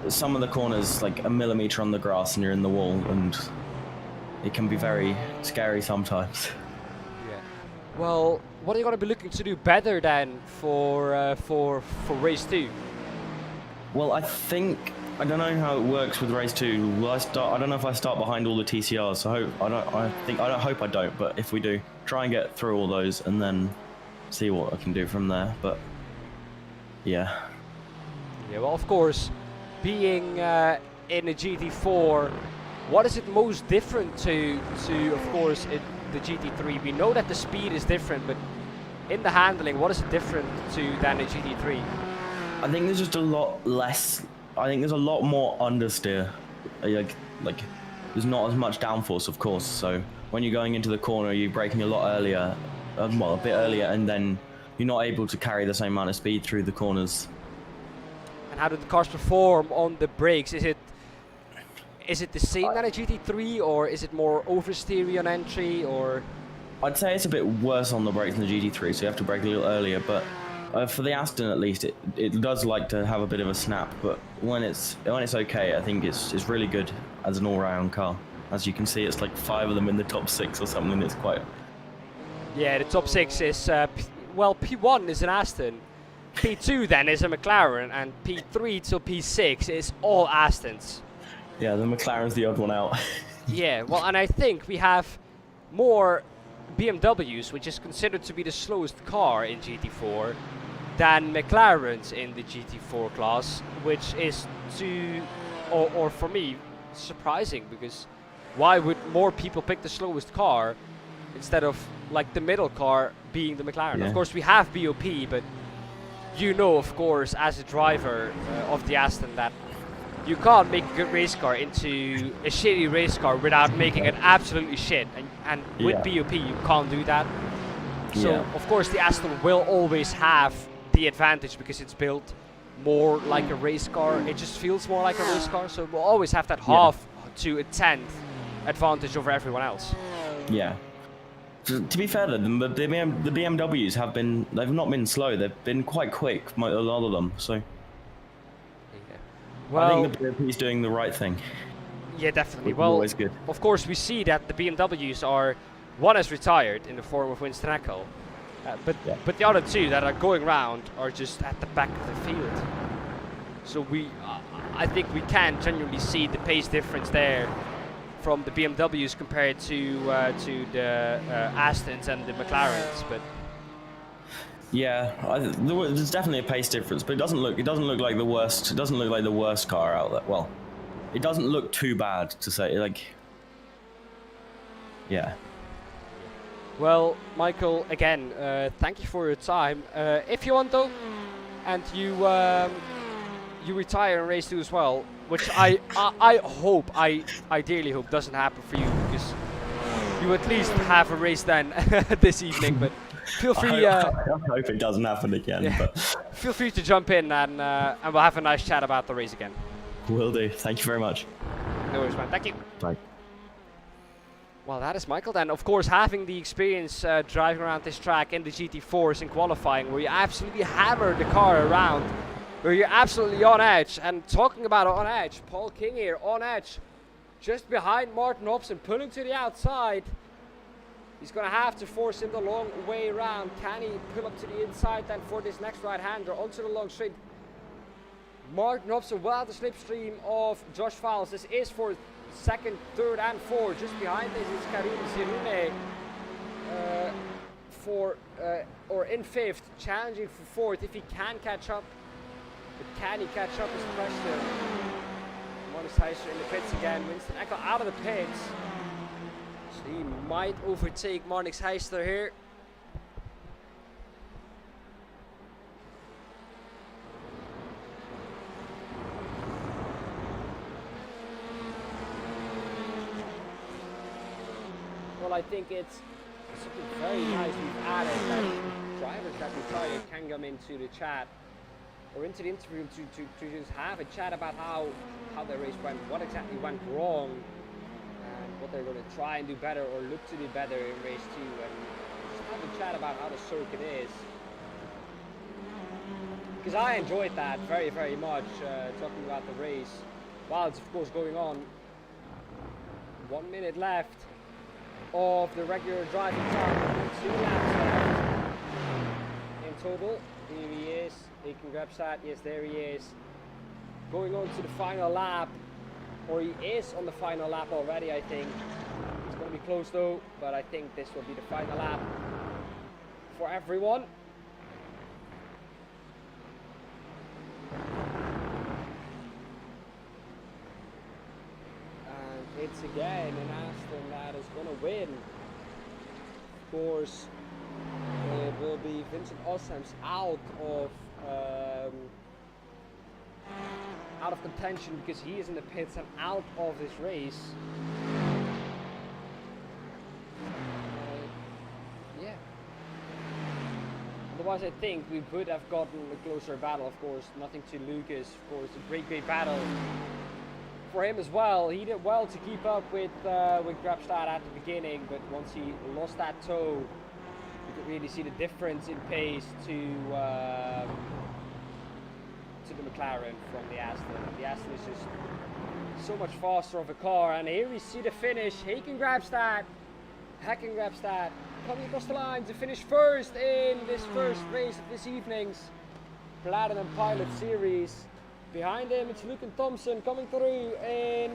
some of the corners, like a millimeter on the grass and you're in the wall, and it can be very scary sometimes. Yeah. Well, what are you going to be looking to do better then for race 2? Well, I don't know how it works with race 2. Will I start? I don't know if I start behind all the TCRs. So I hope I don't. But if we do, try and get through all those and then see what I can do from there. But yeah. Yeah. Well, of course, being in a GT4, what is it most different to of course the GT3? We know that the speed is different, but in the handling, what is it different than a GT3? I think there's just a lot less. I think there's a lot more understeer. Like there's not as much downforce, of course. So when you're going into the corner, you're braking a lot earlier, a bit earlier, and then you're not able to carry the same amount of speed through the corners. And how do the cars perform on the brakes? Is it the same as a GT3, or is it more oversteery on entry, or? I'd say it's a bit worse on the brakes than the GT3, so you have to brake a little earlier. But for the Aston, at least, it does like to have a bit of a snap. But when it's okay, I think it's really good as an all-round car. As you can see, it's like 5 of them in the top 6 or something. It's quite. Yeah, the top 6 is P1 is an Aston, P2 then is a McLaren, and P3 till P6 is all Astons. Yeah, the McLaren's the odd one out. Yeah, well, and I think we have more BMWs, which is considered to be the slowest car in GT4, than McLarens in the GT4 class, which is or for me, surprising, because why would more people pick the slowest car instead of like the middle car being the McLaren? Yeah. Of course, we have BOP, but you know, of course, as a driver of the Aston, that you can't make a good race car into a shitty race car without making it absolutely shit. And with BOP, you can't do that. So, of course, the Aston will always have the advantage because it's built more like a race car. It just feels more like a race car, so we'll always have that half to a tenth advantage over everyone else. Yeah. To be fair, though, the BMWs they've not been slow. They've been quite quick, a lot of them. So Well, I think the BMW's doing the right thing. yeah, definitely. Which is Well, always good. of course, we see that the BMWs are, one is retired in the form of Winston Eckel, but the other two that are going around are just at the back of the field. So I think we can genuinely see the pace difference there from the BMWs compared to the Astons and the McLarens. But yeah, there's definitely a pace difference, but it doesn't look like the worst. It doesn't look like the worst car out there. Well, it doesn't look too bad to say. Like, yeah. Well, Michael, again, thank you for your time. If you want though, and you retire in race 2 as well, which I ideally hope doesn't happen for you, because you at least have a race then this evening. But feel free. I hope it doesn't happen again. Yeah. But Feel free to jump in and we'll have a nice chat about the race again. will do. Thank you very much. No worries, man. Thank you. Bye. Well, that is Michael then. Of course, having the experience driving around this track in the GT4s in qualifying, where you absolutely hammer the car around, where you're absolutely on edge. And talking about on edge, Paul King here on edge, just behind Martin Hobson, pulling to the outside. He's going to have to force him the long way around. Can he pull up to the inside then for this next right-hander onto the long straight? Martin Hobson well out the slipstream of Josh Fowles. This is for second, third, and fourth. Just behind this is Karim Zirune or in fifth, challenging for fourth if he can catch up. But can he catch up is the question. Marnix Heister in the pits again. Winston Eckel out of the pits. So he might overtake Marnix Heister here. Well, I think it's something very nice we've added that drivers that retire can come into the chat or into the interview to just have a chat about how their race went, what exactly went wrong, and what they're going to try and do better or look to do better in race 2, and just have a chat about how the circuit is. Because I enjoyed that very, very much, talking about the race while it's of course going on. 1 minute left of the regular driving time, 2 laps left in total. Here he is, he can grab that, yes there he is, going on to the final lap, or he is on the final lap already. I think it's going to be close though, but I think this will be the final lap for everyone. It's again an Aston that is going to win. Of course, it will be Vincent Ossem's out of contention because he is in the pits and out of this race. Yeah. Otherwise, I think we would have gotten a closer battle. Of course, nothing to Lucas. Of course, a great battle for him as well. He did well to keep up with Grabstad at the beginning, but once he lost that toe, you could really see the difference in pace to the McLaren from the Aston. The Aston is just so much faster of a car, and here we see the finish. Haken Grabstad coming across the line to finish first in this first race of this evening's Platinum Pilot Series. Behind him, it's Luke and Thompson coming through in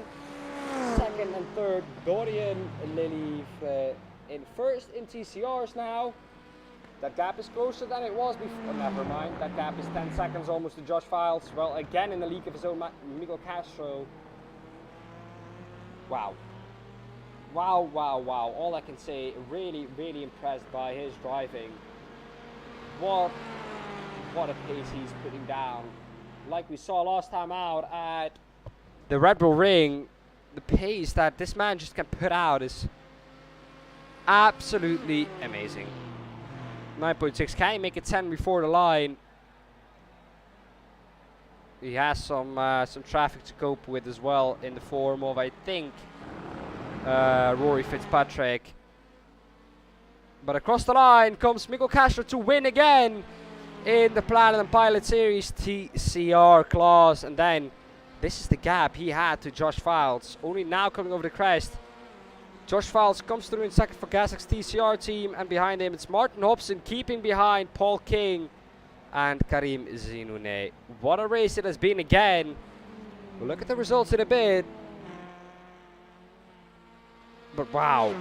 second and third. Dorian Lilly in first in TCRs now. That gap is closer than it was before. Never mind, that gap is 10 seconds almost to Josh Files. Well, again in the league of his own, Miguel Castro. Wow. All I can say, really impressed by his driving. What a pace he's putting down. Like we saw last time out at the Red Bull Ring, the pace that this man just can put out is absolutely amazing. 9.6, can he make it 10 before the line? He has some traffic to cope with as well in the form of, I think, Rory Fitzpatrick. But across the line comes Miguel Castro to win again in the Platinum Pilot Series TCR class. And then this is the gap he had to Josh Files. Only now coming over the crest. Josh Files comes through in second for Kazak's TCR team. And behind him it's Martin Hobson keeping behind Paul King and Karim Zinoune. What a race it has been again. We'll look at the results in a bit. But wow.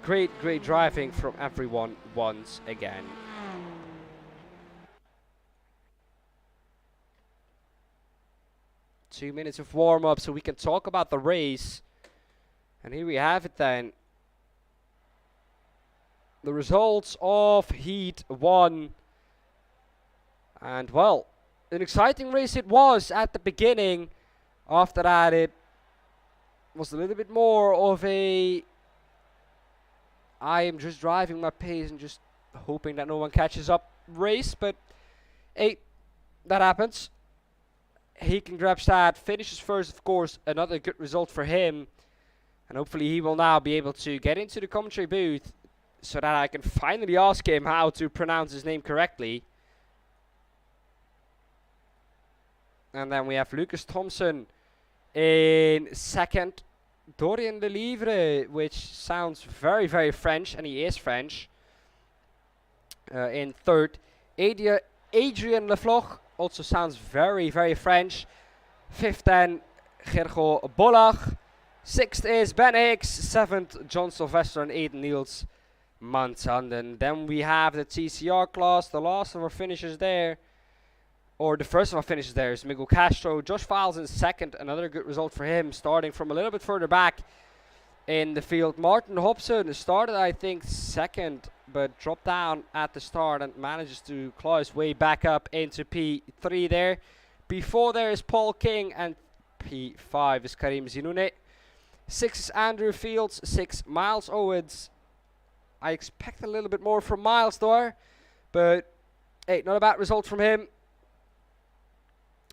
Great driving from everyone once again. Two minutes of warm-up so we can talk about the race. And here we have it then. The results of Heat 1. And well, an exciting race it was at the beginning. After that it was a little bit more of a I am just driving my pace and just hoping that no one catches up race. But hey, that happens. He can grab that, finishes first, of course, another good result for him. And hopefully he will now be able to get into the commentary booth so that I can finally ask him how to pronounce his name correctly. And then we have Lucas Thompson in second. Dorian Lelivre, which sounds very, very French, and he is French. In third. Adrien Lefloch also sounds very, very French. Fifth then, Gergo Bollach. Sixth is Ben Hicks. Seventh, John Sylvester, and eighth, Niels Manshanden. Then we have the TCR class, the last of our finishers there. Or the first of our finishes there is Miguel Castro. Josh Files in second. Another good result for him, starting from a little bit further back in the field. Martin Hobson started, I think, second, but dropped down at the start and manages to claw his way back up into P3 there. P4 there is Paul King, and P5 is Karim Zinoune. 6 is Andrew Fields. 6, Miles Owens. I expect a little bit more from Miles though, but hey, not a bad result from him.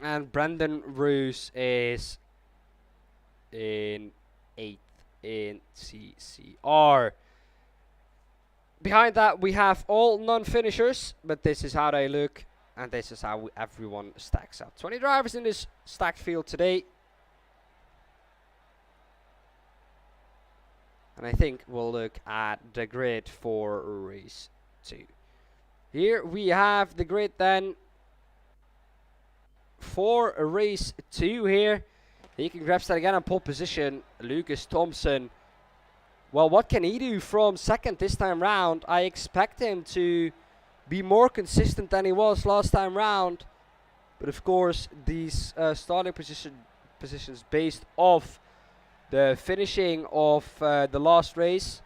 And Brendan Roos is in 8th in CCR. Behind that we have all non-finishers, but this is how they look, and this is how everyone stacks up. 20 drivers in this stacked field today. And I think we'll look at the grid for race 2. Here we have the grid then. For race 2 here. He can grab that again on pole position. Lucas Thompson. Well, what can he do from second this time round? I expect him to be more consistent than he was last time round. But of course, these starting positions based off the finishing of the last race.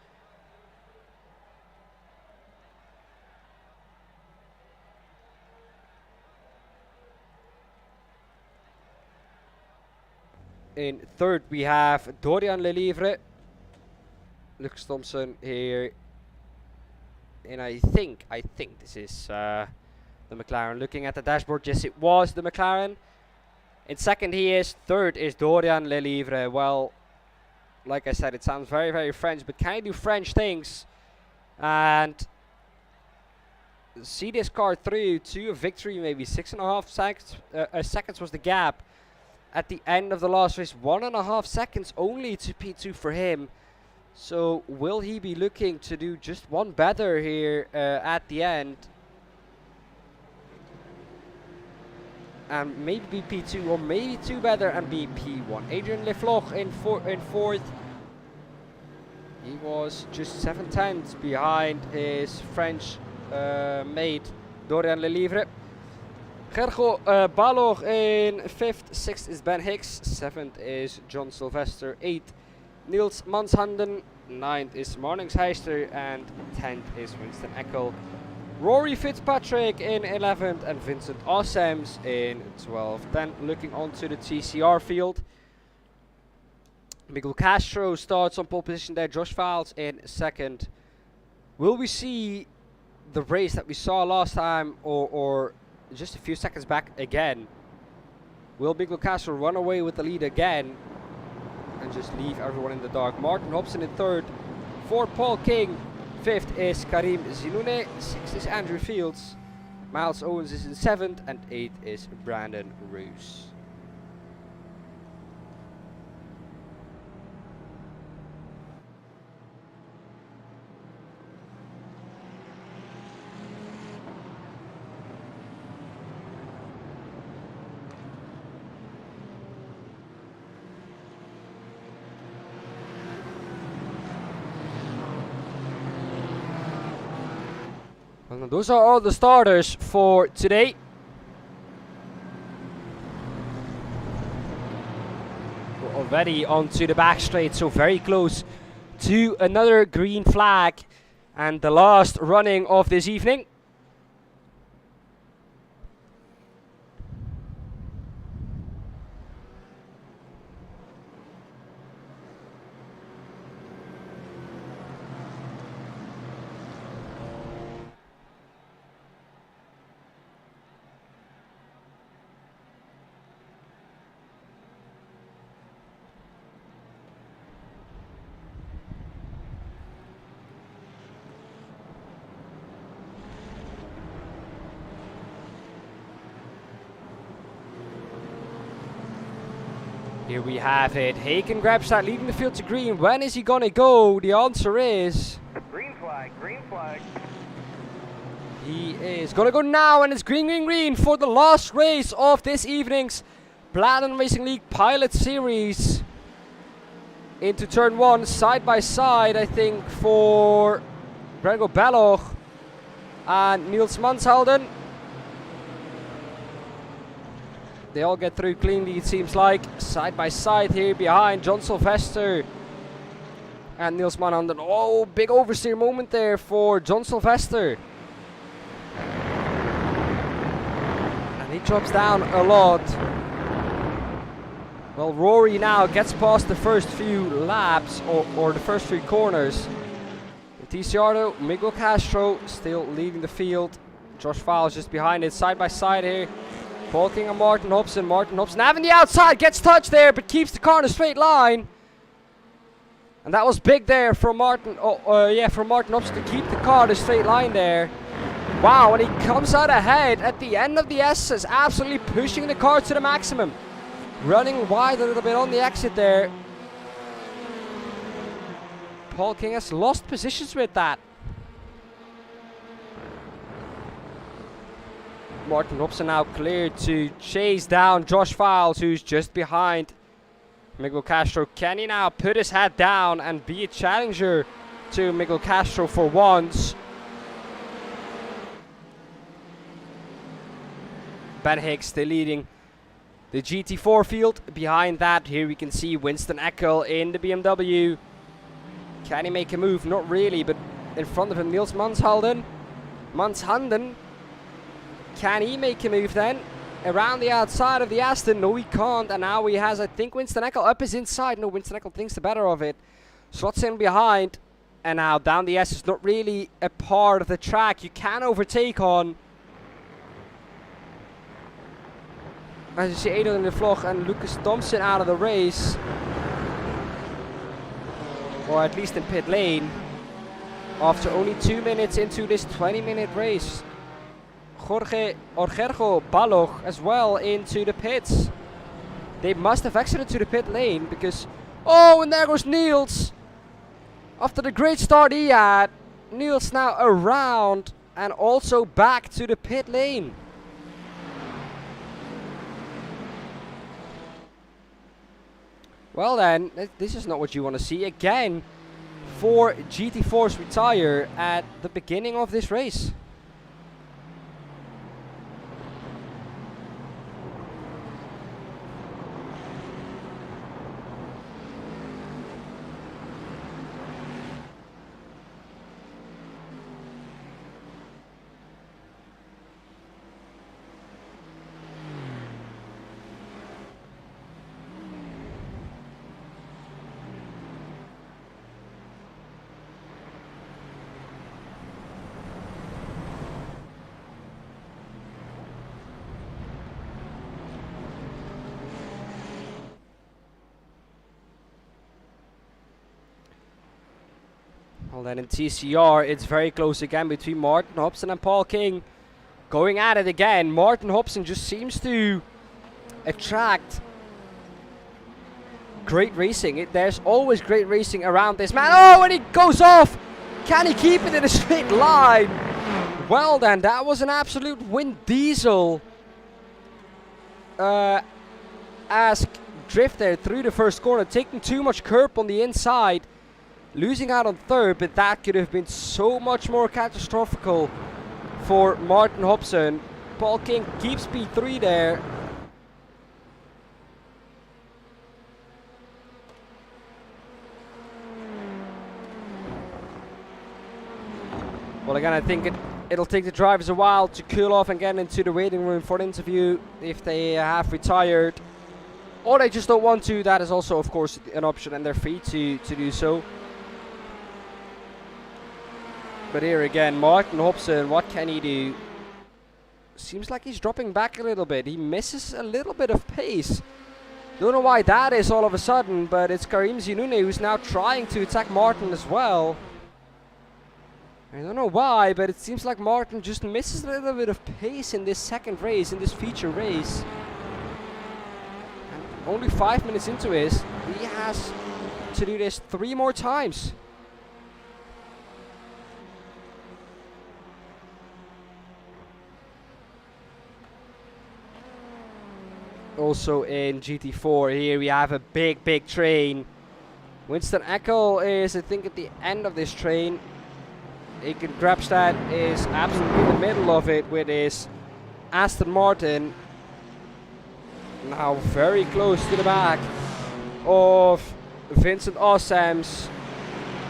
In third we have Dorian Lelivre. Lucas Thompson here. And I think this is the McLaren. Looking at the dashboard, yes, it was the McLaren. In second he is. Third is Dorian Lelivre. Well, like I said, it sounds very, very French, but can he do French things? And see this car through to a victory, maybe 6.5 seconds was the gap. At the end of the last race, 1.5 seconds only to P2 for him. So will he be looking to do just one better here at the end? And maybe be P2, or maybe 2 better and be P1. Adrien Lefloch in fourth. He was just 7/10 behind his French mate Dorian Lelivre. Gergo Balog in 5th, 6th is Ben Hicks, 7th is John Sylvester, 8th Niels Manshanden, 9th is Marnix Heister, and 10th is Winston Eckel. Rory Fitzpatrick in 11th and Vincent Ossems in 12th. Then looking onto the TCR field, Miguel Castro starts on pole position there, Josh Files in 2nd. Will we see the race that we saw last time, or just a few seconds back again. Will Miguel Castro run away with the lead again and just leave everyone in the dark? Martin Hobson in third, fourth Paul King, fifth is Karim Zinoune, sixth is Andrew Fields, Miles Owens is in seventh, and eighth is Brandon Roos. Well, those are all the starters for today. We're already onto the back straight, so very close to another green flag and the last running of this evening. Here we have it. Haken grabs that, leading the field to green. When is he gonna go? The answer is Green flag, green flag. he is gonna go now, and it's green, green, green for the last race of this evening's Platinum Racing League Pilot Series. Into turn one, side by side, I think, for Gregor Belloch and Niels Manshelden. They all get through cleanly, it seems like. Side by side here behind John Sylvester and Niels Manshelden. Oh, big oversteer moment there for John Sylvester. And he drops down a lot. Well, Rory now gets past the first few laps, or the first three corners. Ticiardo, Miguel Castro still leading the field. Josh Fowles just behind it, side by side here. Paul King and Martin Hobson. Martin Hobson having the outside, gets touched there, but keeps the car in a straight line. And that was big there from Martin. From Martin Hobson to keep the car in a straight line there. Wow, and he comes out ahead at the end of the S's, absolutely pushing the car to the maximum. Running wide a little bit on the exit there. Paul King has lost positions with that. Martin Hobson now cleared to chase down Josh Fowles, who's just behind Miguel Castro. Can he now put his head down and be a challenger to Miguel Castro for once? Ben Hicks still leading the GT4 field. Behind that, here we can see Winston Eckel in the BMW. Can he make a move? Not really, but in front of him, Niels Manshelden. Can he make a move then? Around the outside of the Aston. No, he can't. And now he has, I think, Winston Eckel up his inside. No, Winston Eckel thinks the better of it. Slots in behind. And now down the S is not really a part of the track you can overtake on. As you see, Adel de Vlog and Lucas Thompson out of the race. Or at least in pit lane. After only 2 minutes into this 20-minute race. Jorge Orgergo Baloch as well into the pits. They must have exited to the pit lane because... Oh, and there goes Niels. After the great start he had, Niels now around and also back to the pit lane. Well then, this is not what you want to see. Again, 4 GT4s retire at the beginning of this race. Well, then in TCR, it's very close again between Martin Hobson and Paul King. Going at it again. Martin Hobson just seems to attract great racing. There's always great racing around this man. Oh, and he goes off. Can he keep it in a straight line? Well then, that was an absolute Vin Diesel esque drift there through the first corner, taking too much curb on the inside, losing out on third, but that could have been so much more catastrophic for Martin Hobson. Paul King keeps P3 there. Well, again, I think it'll take the drivers a while to cool off and get into the waiting room for an interview if they have retired. Or they just don't want to. That is also, of course, an option, and they're free to do so. But here again, Martin Hobson, what can he do? Seems like he's dropping back a little bit. He misses a little bit of pace. Don't know why that is all of a sudden, but it's Karim Zinune who's now trying to attack Martin as well. I don't know why, but it seems like Martin just misses a little bit of pace in this second race, in this feature race. And only 5 minutes into it, he has to do this 3 more times. Also in GT4, here we have a big train. Winston Eckel is, I think, at the end of this train. Aiken Grabstad is absolutely in the middle of it with his Aston Martin. Now very close to the back of Vincent Ossems.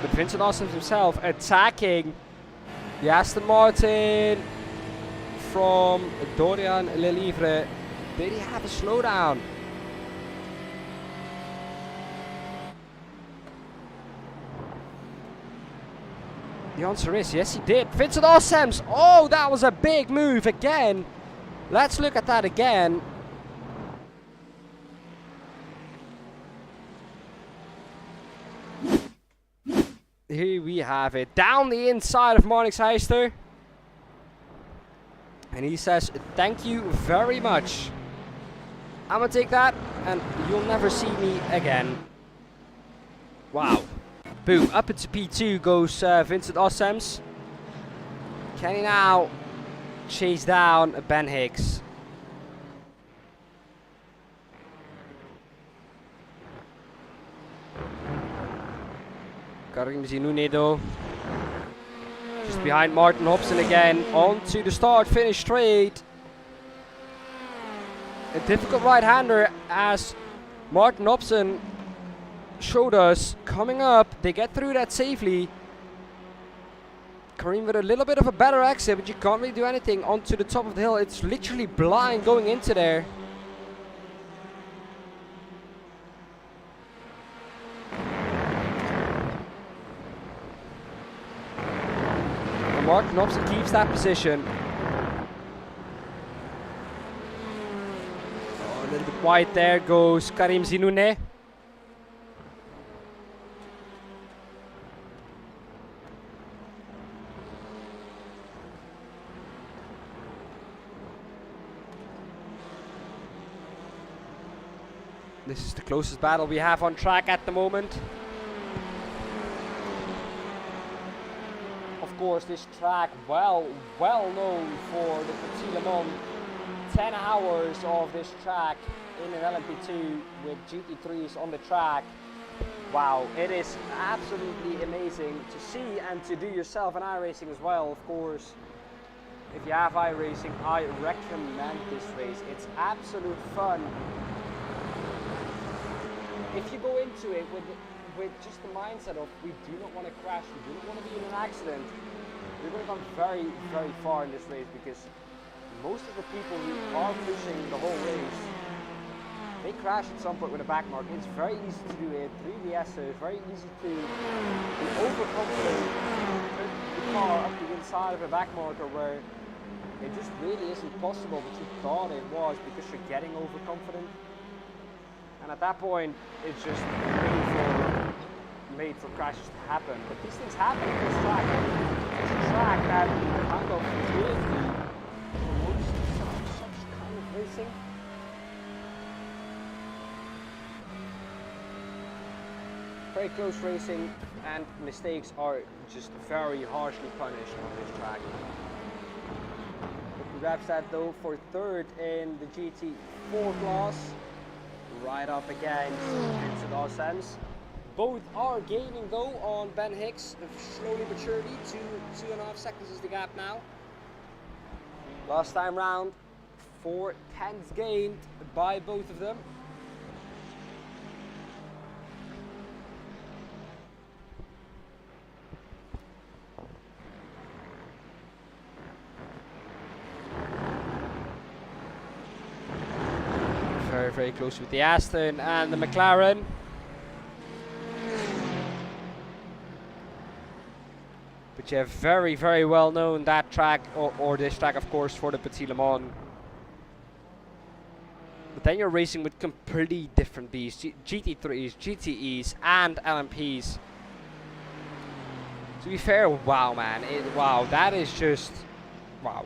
But Vincent Ossems himself attacking the Aston Martin from Dorian Lelivre. Did he have a slowdown? The answer is yes, he did. Vincent Ossems. Oh, that was a big move again. Let's look at that again. Here we have it. Down the inside of Marnix Heister. And he says, thank you very much. I'm gonna take that, and you'll never see me again. Wow. Boom. Up into P2 goes Vincent Ossems. Can he now chase down Ben Hicks? Karim Zinune though. Just behind Martin Hobson again. On to the start-finish straight. A difficult right-hander as Martin Hobson showed us coming up. They get through that safely. Karim with a little bit of a better exit, but you can't really do anything onto the top of the hill. It's literally blind going into there. And Martin Hobson keeps that position. Oh, a little bit wide there goes Karim Zinune. This is the closest battle we have on track at the moment. Of course, this track well known for the Petit Le Mans. 10 hours of this track in an LMP2 with GT3s on the track. Wow, it is absolutely amazing to see and to do yourself, and iRacing as well, of course. If you have iRacing, I recommend this race. It's absolute fun. If you go into it with just the mindset of we do not want to crash, we do not want to be in an accident, you're going to come very, very far in this race, because most of the people who are pushing the whole race, they crash at some point with a back mark. It's very easy to do it, 3DS, very easy to be overconfident, put the car up the inside of a back marker where it just really isn't possible, but you thought it was because you're getting overconfident. And at that point, it's just painful. made for crashes to happen, but these things happen on this track. It's a track that kind of really promotes such kind of racing. Very close racing, and mistakes are just very harshly punished on this track. Grabs that though for third in the GT4 class, right up against Vincent Arsens. Both are gaining though on Ben Hicks, slowly but surely, 2.5 seconds is the gap now. Last time round, 4 tenths gained by both of them. Very, very close with the Aston and the McLaren. But yeah, very, very well known that track, or this track of course, for the Petit Le Mans. But then you're racing with completely different beasts, GT3s, GTEs and LMPs. To be fair, wow man, wow, that is just, wow.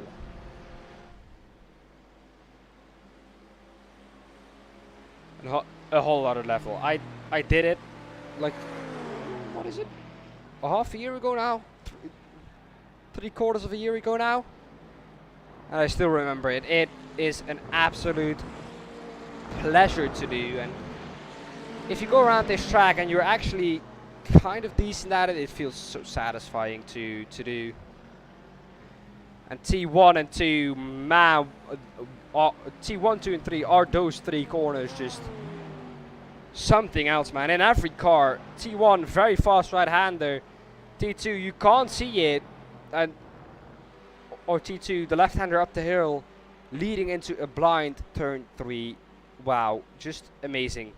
A whole other level. I did it, like, what is it? A half a year ago now? 3/4 of a year ago now? And I still remember it. It is an absolute pleasure to do. And if you go around this track and you're actually kind of decent at it, it feels so satisfying to do. And T1 and 2, man, T1, 2 and 3 are those 3 corners just something else, man. In every car, T1 very fast right-hander, T2 you can't see it, and or T2 the left-hander up the hill, leading into a blind turn 3. Wow, just amazing.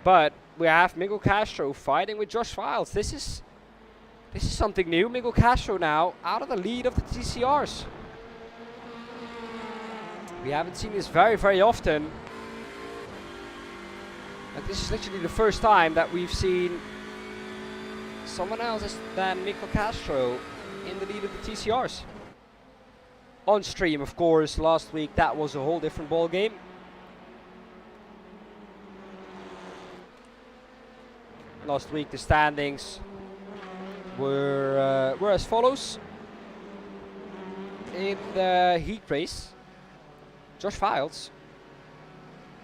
But we have Miguel Castro fighting with Josh Files. This is something new. Miguel Castro now out of the lead of the TCRs. We haven't seen this very, very often. And this is literally the first time that we've seen someone else than Miguel Castro in the lead of the TCRs. On stream, of course, last week that was a whole different ball game. Last week the standings were as follows. In the heat race, Josh Files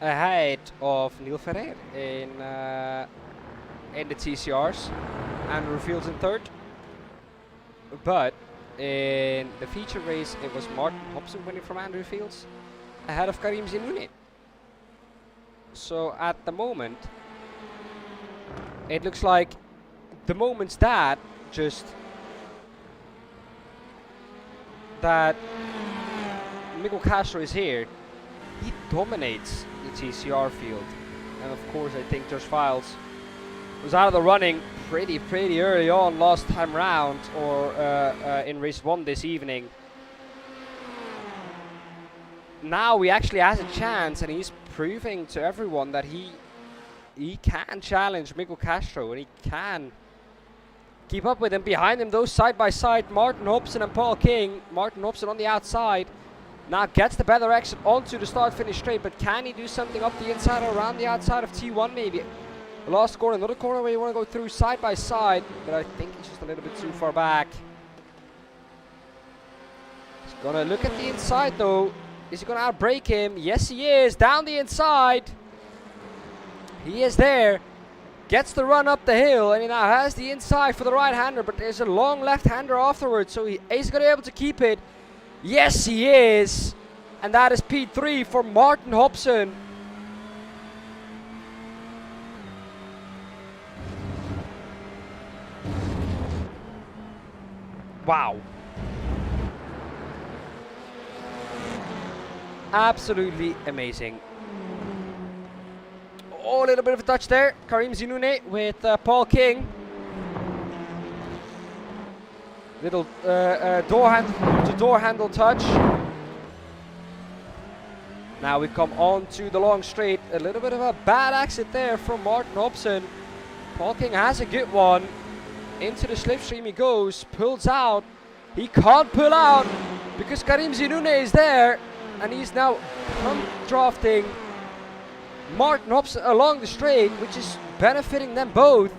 ahead of Neil Ferrer in the TCRs, Andrew Fields in third. But in the feature race, it was Martin Hobson winning from Andrew Fields ahead of Karim Zinouni. So at the moment, it looks like the moments that Miguel Castro is here, he dominates the TCR field. And of course, I think Josh Files was out of the running pretty early on last time round, or in race 1 this evening. Now he actually has a chance, and he's proving to everyone that he can challenge Miguel Castro, and he can keep up with him. Behind him, those side by side, Martin Hobson and Paul King. Martin Hobson on the outside. Now gets the better exit onto the start-finish straight, but can he do something up the inside or around the outside of T1 maybe? The last corner, another corner where you want to go through side by side, but I think he's just a little bit too far back. He's gonna look at the inside though. Is he gonna outbrake him? Yes, he is. Down the inside. He is there. Gets the run up the hill, and he now has the inside for the right-hander, but there's a long left-hander afterwards, so is going to be able to keep it. Yes, he is. And that is P3 for Martin Hobson. Wow. Absolutely amazing. Oh, a little bit of a touch there. Karim Zinouni with Paul King. Little door handle touch. Now we come on to the long straight. A little bit of a bad exit there from Martin Hobson. Paul King has a good one. Into the slipstream he goes, pulls out. He can't pull out because Karim Zinoune is there, and he's now pump drafting Martin Hobson along the straight, which is benefiting them both.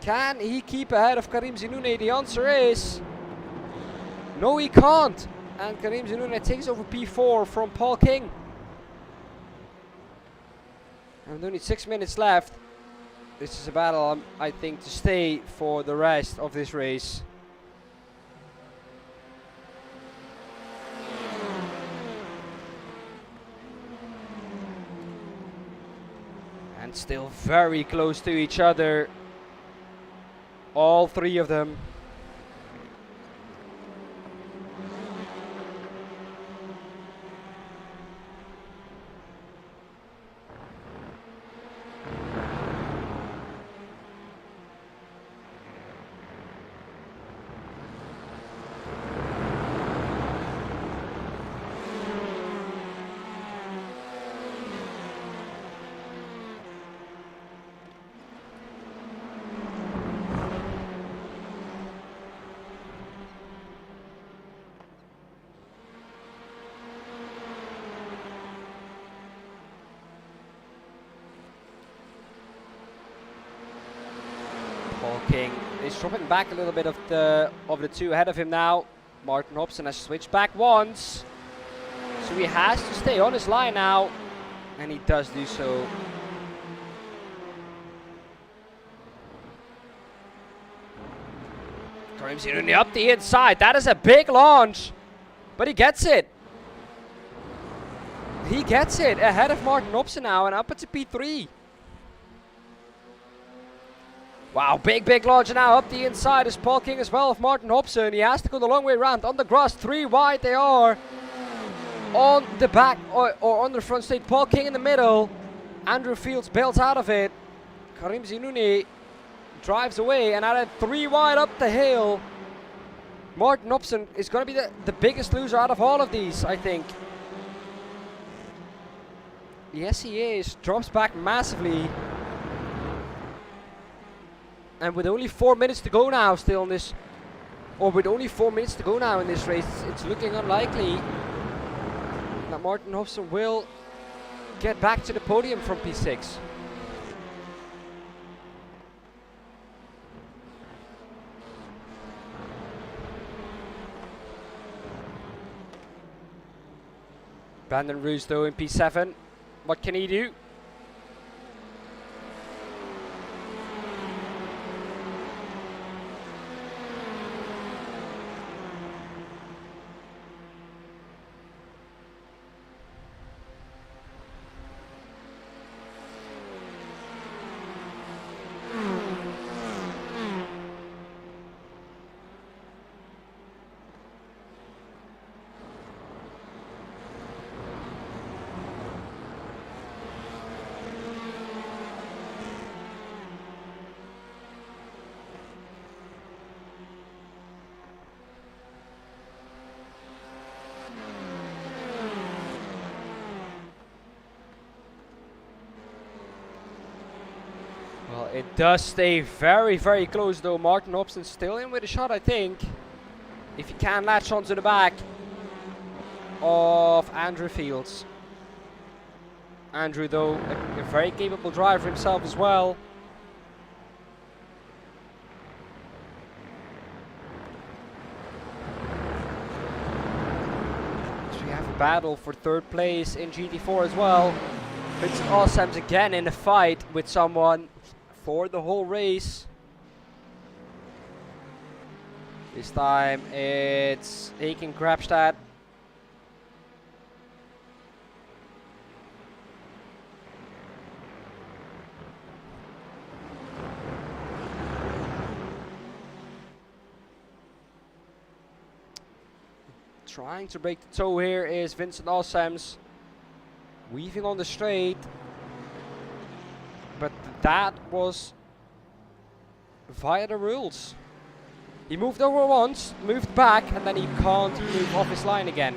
Can he keep ahead of Karim Zinoune? The answer is no, he can't. And Karim Zinoune takes over P4 from Paul King. And with only 6 minutes left, this is a battle, I think, to stay for the rest of this race. And still very close to each other, all three of them. Paul King is dropping back a little bit of the two ahead of him now. Martin Hobson has switched back once, so he has to stay on his line now, and he does do so. Karim Zinoune up the inside. That is a big launch, but he gets it. He gets it ahead of Martin Hobson now, and up into P3. Wow, big launch now up the inside is Paul King as well of Martin Hobson. He has to go the long way around on the grass. 3 wide they are. On the back or on the front straight. Paul King in the middle. Andrew Fields bails out of it. Karim Zinoune drives away and added 3 wide up the hill. Martin Hobson is going to be the biggest loser out of all of these, I think. Yes, he is. Drops back massively. And with only 4 minutes to go now still in this, or with only 4 minutes to go now in this race, it's looking unlikely that Martin Hobson will get back to the podium from P6. Brandon Roos though in P7. What can he do? Well, it does stay very close though. Martin Hobson still in with a shot, I think. If he can latch onto the back of Andrew Fields. Andrew though, a very capable driver himself as well. So we have a battle for 3rd place in GT4 as well. It's Wholesome's again in a fight with someone for the whole race. This time it's Aiken Grabstad. Trying to break the toe here is Vincent Wholesome's. Weaving on the straight. But that was via the rules. He moved over once, moved back, and then he can't move off his line again.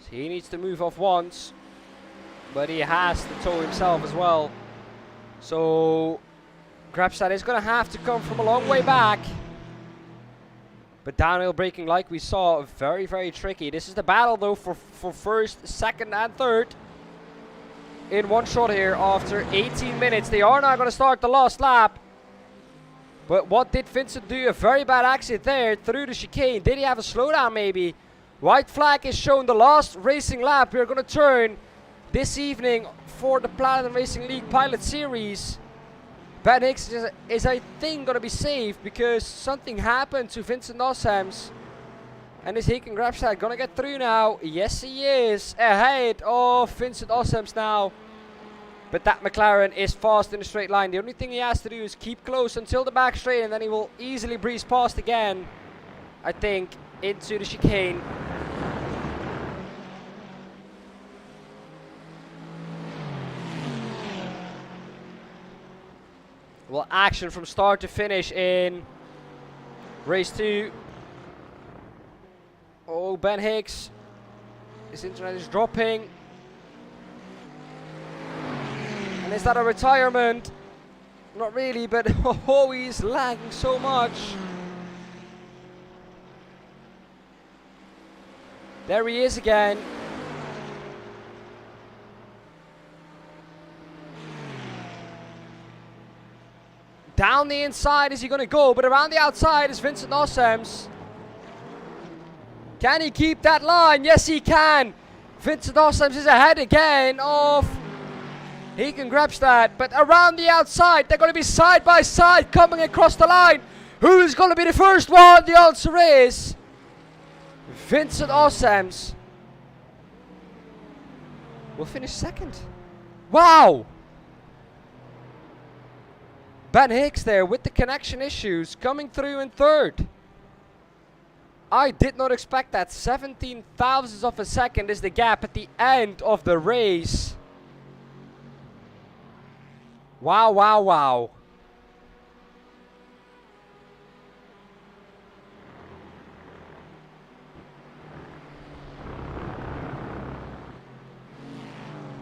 So he needs to move off once, but he has to tow himself as well. So Grabstad is going to have to come from a long way back. But downhill braking, like we saw, very, very tricky. This is the battle, though, for first, second, and third. In one shot here after 18 minutes. They are now going to start the last lap. But what did Vincent do? A very bad exit there through the chicane. Did he have a slowdown, maybe? White flag is shown, the last racing lap. We're going to turn this evening for the Platinum Racing League Pilot Series. Ben Hicks is I think, going to be safe because something happened to Vincent Ossems. And is Haken Grabstad going to get through now? Yes, he is. Ahead of Vincent Ossems now. But that McLaren is fast in a straight line. The only thing he has to do is keep close until the back straight, and then he will easily breeze past again, I think, into the chicane. Well, action from start to finish in race 2. Oh, Ben Hicks. His internet is dropping. And is that a retirement? Not really, but oh, he's lagging so much. There he is again. Down the inside is he going to go, but around the outside is Vincent Ossems. Can he keep that line? Yes, he can. Vincent Ossems is ahead again of Haken Grabstad, but around the outside, they're going to be side by side coming across the line. Who is going to be the first one? The answer is Vincent Ossems will finish second. Wow! Ben Hicks there with the connection issues coming through in third. I did not expect that. 17 thousandths of a second is the gap at the end of the race. Wow, wow, wow.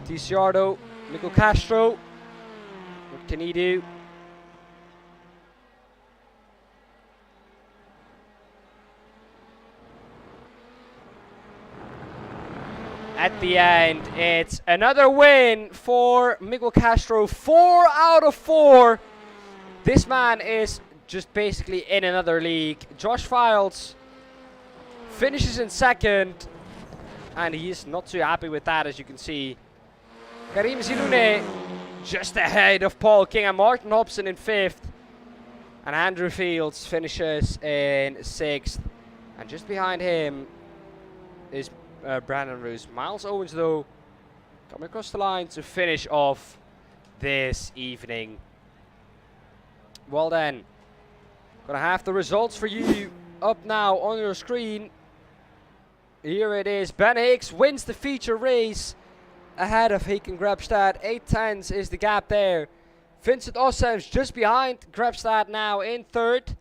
Ticiardo, Nico Castro. What can he do? At the end, it's another win for Miguel Castro. 4 out of 4. This man is just basically in another league. Josh Files finishes in second, and he's not too happy with that, as you can see. Karim Zilune just ahead of Paul King and Martin Hobson in 5th. And Andrew Fields finishes in 6th. And just behind him is Brandon Roos. Miles Owens, though, coming across the line to finish off this evening. Well then, gonna have the results for you up now on your screen. Here it is. Ben Hicks wins the feature race ahead of Haken Grabstad. 8 tenths is the gap there. Vincent Ossems just behind Grabstad now in third.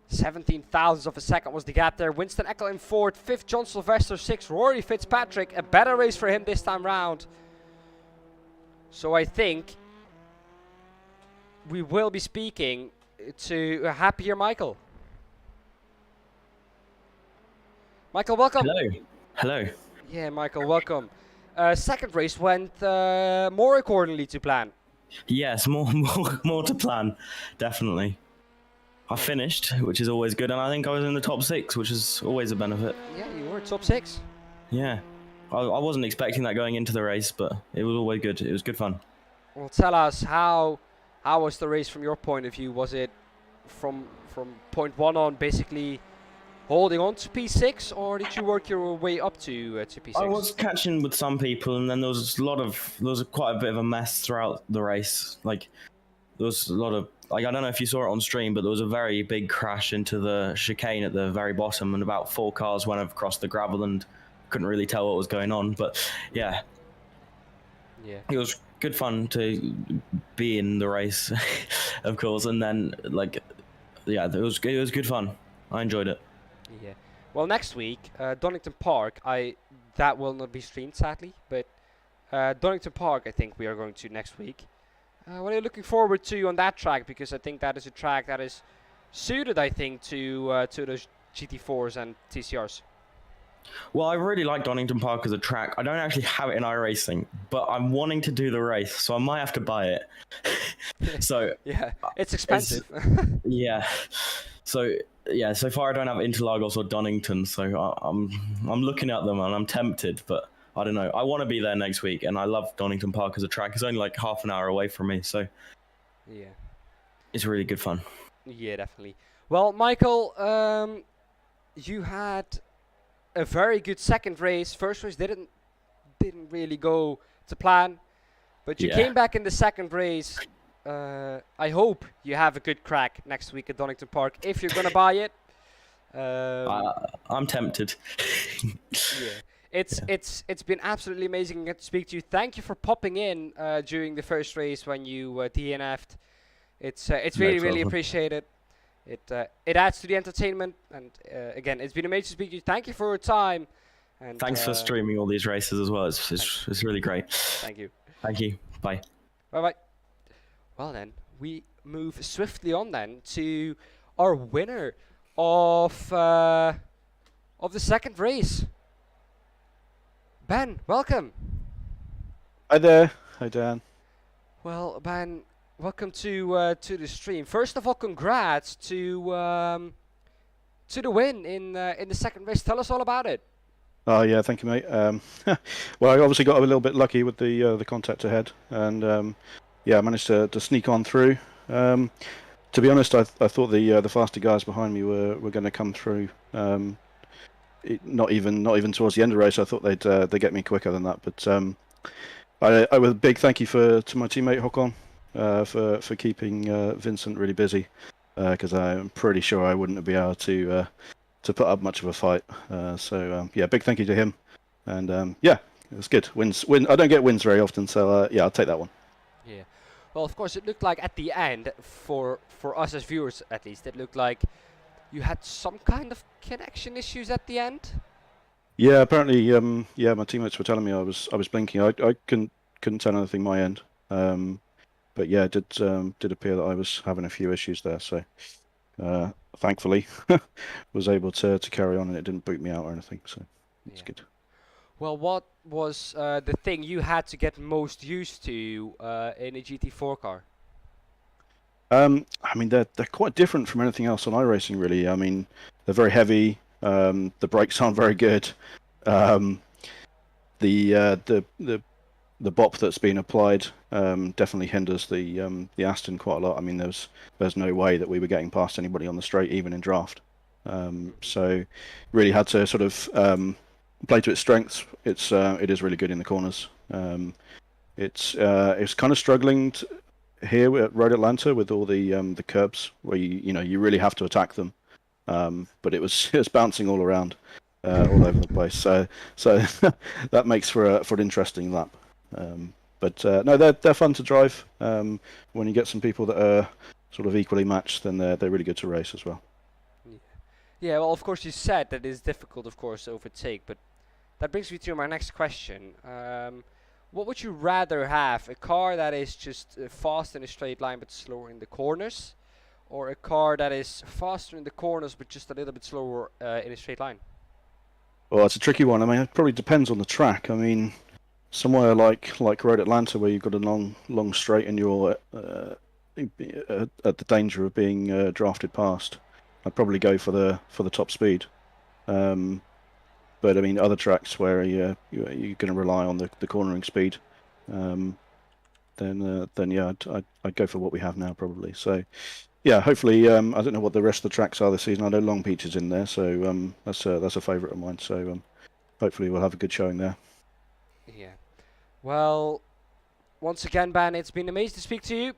17 thousandths of a second was the gap there. Winston Eckel in fourth. 5th, John Sylvester. 6th, Rory Fitzpatrick. A better race for him this time round. So I think we will be speaking to a happier Michael. Michael, welcome. Hello. Hello. Yeah, Michael, welcome. Second race went more accordingly to plan. Yes, more to plan, definitely. I finished, which is always good, and I think I was in the top 6, which is always a benefit. Yeah, you were top 6. Yeah, I wasn't expecting that going into the race, but it was always good. It was good fun. Well, tell us how was the race from your point of view? Was it from point 1 on basically holding on to P6, or did you work your way up to P6? I was catching with some people, and then there was quite a bit of a mess throughout the race. Like there was a lot of, like, I don't know if you saw it on stream, but there was a very big crash into the chicane at the very bottom, and about 4 cars went across the gravel, and couldn't really tell what was going on. But yeah, it was good fun to be in the race, of course. And then it was good fun. I enjoyed it. Yeah. Well, next week, Donington Park, I that will not be streamed, sadly. But Donington Park, I think we are going to next week. What are you looking forward to on that track? Because I think that is a track that is suited, I think, to those GT4s and TCRs. Well, I really like Donington Park as a track. I don't actually have it in iRacing, but I'm wanting to do the race, so I might have to buy it. So Yeah, it's expensive. yeah, so yeah. So far, I don't have Interlagos or Donington, so I'm looking at them and I'm tempted, but I don't know. I want to be there next week, and I love Donington Park as a track. It's only like half an hour away from me, so Yeah. it's really good fun. Yeah, definitely. Well, Michael, you had a very good second race. First race didn't really go to plan, but you Yeah. came back in the second race. I hope you have a good crack next week at Donington Park if you're gonna buy it. I'm tempted. Yeah, it's been absolutely amazing to get to speak to you. Thank you for popping in during the first race when you DNF'd. It's No really problem. appreciated. It adds to the entertainment, and again, it's been amazing to speak to you. Thank you for your time. And Thanks for streaming all these races as well. It's really great. Thank you. Thank you. Bye. Bye bye. Well then, we move swiftly on then to our winner of the second race. Ben, welcome. Hi there. Hi Dan. Well, Ben, welcome to the stream. First of all, congrats to the win in the second race. Tell us all about it. Oh yeah, thank you, mate. Well, I obviously got a little bit lucky with the contact ahead, and yeah, I managed to sneak on through. To be honest, I thought the faster guys behind me were going to come through. Not even towards the end of the race. I thought they'd get me quicker than that. But I was a big thank you to my teammate Håkon for keeping Vincent really busy, because I'm pretty sure I wouldn't have been able to put up much of a fight. So yeah, big thank you to him. And yeah, it was good. I don't get wins very often, so yeah, I'll take that one. Yeah. Well, of course, it looked like at the end, for us as viewers at least, it looked like you had some kind of connection issues at the end. Yeah, apparently, yeah, my teammates were telling me I was blinking. I couldn't tell anything my end. But yeah, it did appear that I was having a few issues there. So thankfully, was able to carry on, and it didn't boot me out or anything. So it's Yeah. good. Well, what was the thing you had to get most used to in a GT4 car? I mean, they're quite different from anything else on iRacing, really. I mean, they're very heavy. The brakes aren't very good. The bop that's been applied definitely hinders the Aston quite a lot. I mean, there's no way that we were getting past anybody on the straight, even in draft. So really had to sort of play to its strengths. It is really good in the corners. It's kind of struggling here at Road Atlanta with all the curbs where you really have to attack them. But it was bouncing all around, all over the place. So that makes for an interesting lap. But no, they're fun to drive. When you get some people that are sort of equally matched, then they're really good to race as well. Yeah, well, of course, you said that it's difficult, of course, to overtake, but that brings me to my next question. What would you rather have? A car that is just fast in a straight line but slower in the corners? Or a car that is faster in the corners but just a little bit slower in a straight line? Well, it's a tricky one. I mean, it probably depends on the track. I mean, somewhere like Road Atlanta, where you've got a long straight and you're at the danger of being drafted past, I'd probably go for the top speed. But I mean, other tracks where you're going to rely on the cornering speed, then yeah, I'd go for what we have now probably. So yeah, hopefully, I don't know what the rest of the tracks are this season. I know Long Beach is in there, so that's a favourite of mine. So hopefully we'll have a good showing there. Yeah. Well, once again, Ben, it's been amazing to speak to you.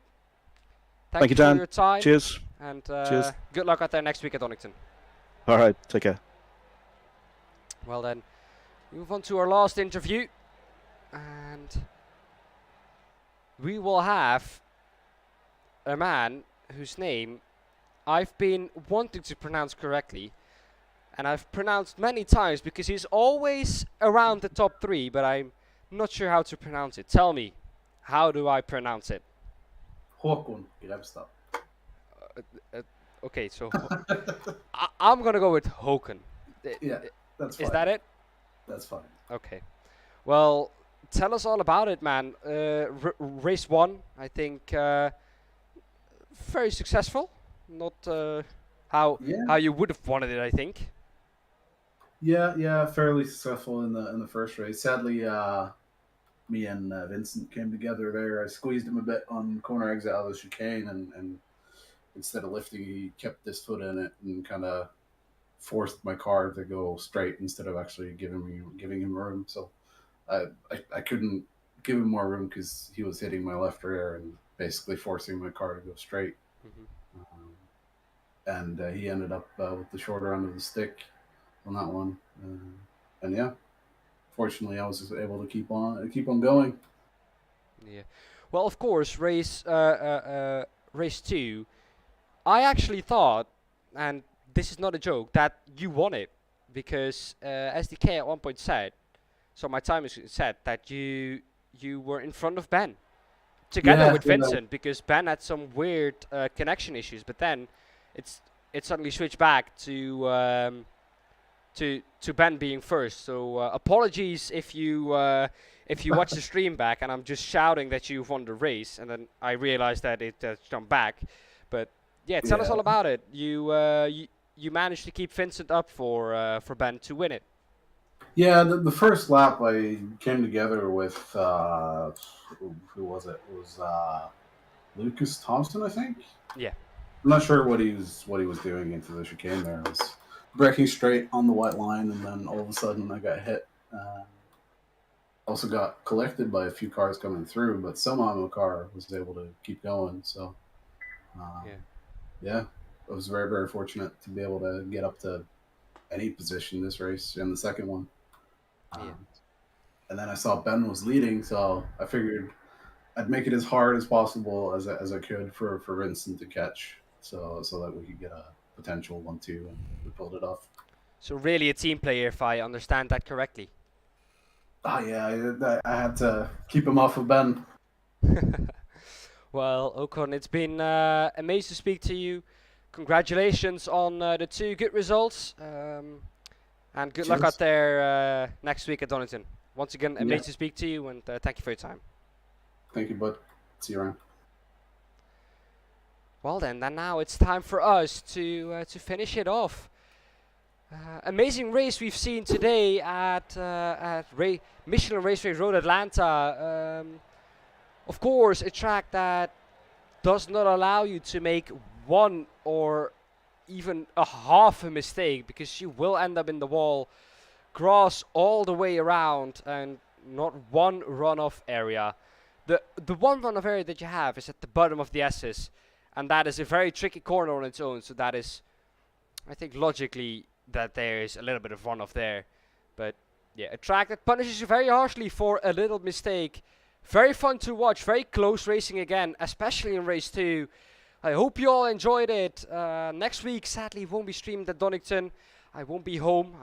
Thank you, for Dan. your time. Cheers. And Cheers. good luck out there next week at Donington. All right, take care. Well then, we move on to our last interview. And we will have a man whose name I've been wanting to pronounce correctly. and I've pronounced many times because he's always around the top 3, but I'm not sure how to pronounce it. Tell me, how do I pronounce it? Håkon Grevstad. Okay, so I'm gonna go with Håkon. Yeah, that's fine. Is that it? That's fine. Okay. Well, tell us all about it, man. Race 1, I think, very successful. Not how you would have wanted it, I think. Yeah, fairly successful in the first race. Sadly, me and Vincent came together there. I squeezed him a bit on corner exit out of the chicane, and instead of lifting, he kept his foot in it and kind of forced my car to go straight instead of actually giving him room. So I couldn't give him more room because he was hitting my left rear and basically forcing my car to go straight. And he ended up with the shorter end of the stick on that one. And yeah, fortunately, I was just able to keep on going. Yeah. Well, of course, race 2. I actually thought, and this is not a joke, that you won it because SDK at one point said, so my time is said that you were in front of Ben together with Vincent because Ben had some weird connection issues, but then it suddenly switched back to Ben being first. So apologies if you watch the stream back and I'm just shouting that you've won the race, and then I realized that it jumped back. But yeah, tell us all about it. You managed to keep Vincent up for Ben to win it. Yeah, the first lap I came together with who was it? It was Lucas Thompson, I think. Yeah. I'm not sure what he was doing into the chicane there. I was braking straight on the white line, and then all of a sudden I got hit. Also got collected by a few cars coming through, but somehow my car was able to keep going. So, yeah, I was very, very fortunate to be able to get up to any position this race and the second one. And then I saw Ben was leading, so I figured I'd make it as hard as possible as I could for Vincent to catch, so that we could get a potential 1-2, and we pulled it off. So really a team player, if I understand that correctly. Oh yeah, I had to keep him off of Ben. Well, Håkon, it's been amazing to speak to you. Congratulations on the 2 good results. And good luck out there next week at Donington. Once again, amazing to speak to you, and thank you for your time. Thank you, bud. See you around. Well then now it's time for us to finish it off. Amazing race we've seen today at Michelin Raceway Road Atlanta. Of course, a track that does not allow you to make one or even a half a mistake, because you will end up in the wall. Grass all the way around and not one runoff area. The one runoff area that you have is at the bottom of the S's, and that is a very tricky corner on its own. So that is, I think, logically that there is a little bit of runoff there. But yeah, a track that punishes you very harshly for a little mistake. Very fun to watch, very close racing again, especially in race 2. I hope you all enjoyed it. Next week, sadly, won't be streamed at Donington. I won't be home.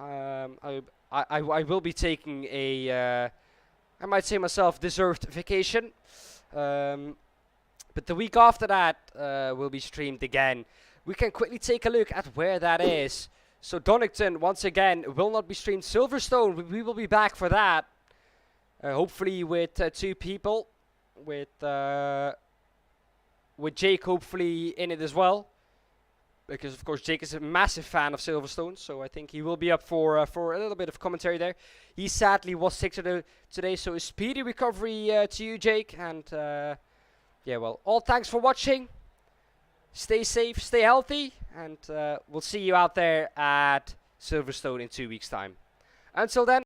I will be taking a, I might say myself, deserved vacation. But the week after that will be streamed again. We can quickly take a look at where that is. So Donington, once again, will not be streamed. Silverstone, we will be back for that. Hopefully with 2 people. With Jake hopefully in it as well. Because of course Jake is a massive fan of Silverstone, so I think he will be up for a little bit of commentary there. He sadly was sick today, so a speedy recovery to you, Jake. And yeah, well, all thanks for watching. Stay safe, stay healthy, and we'll see you out there at Silverstone in 2 weeks' time. Until then.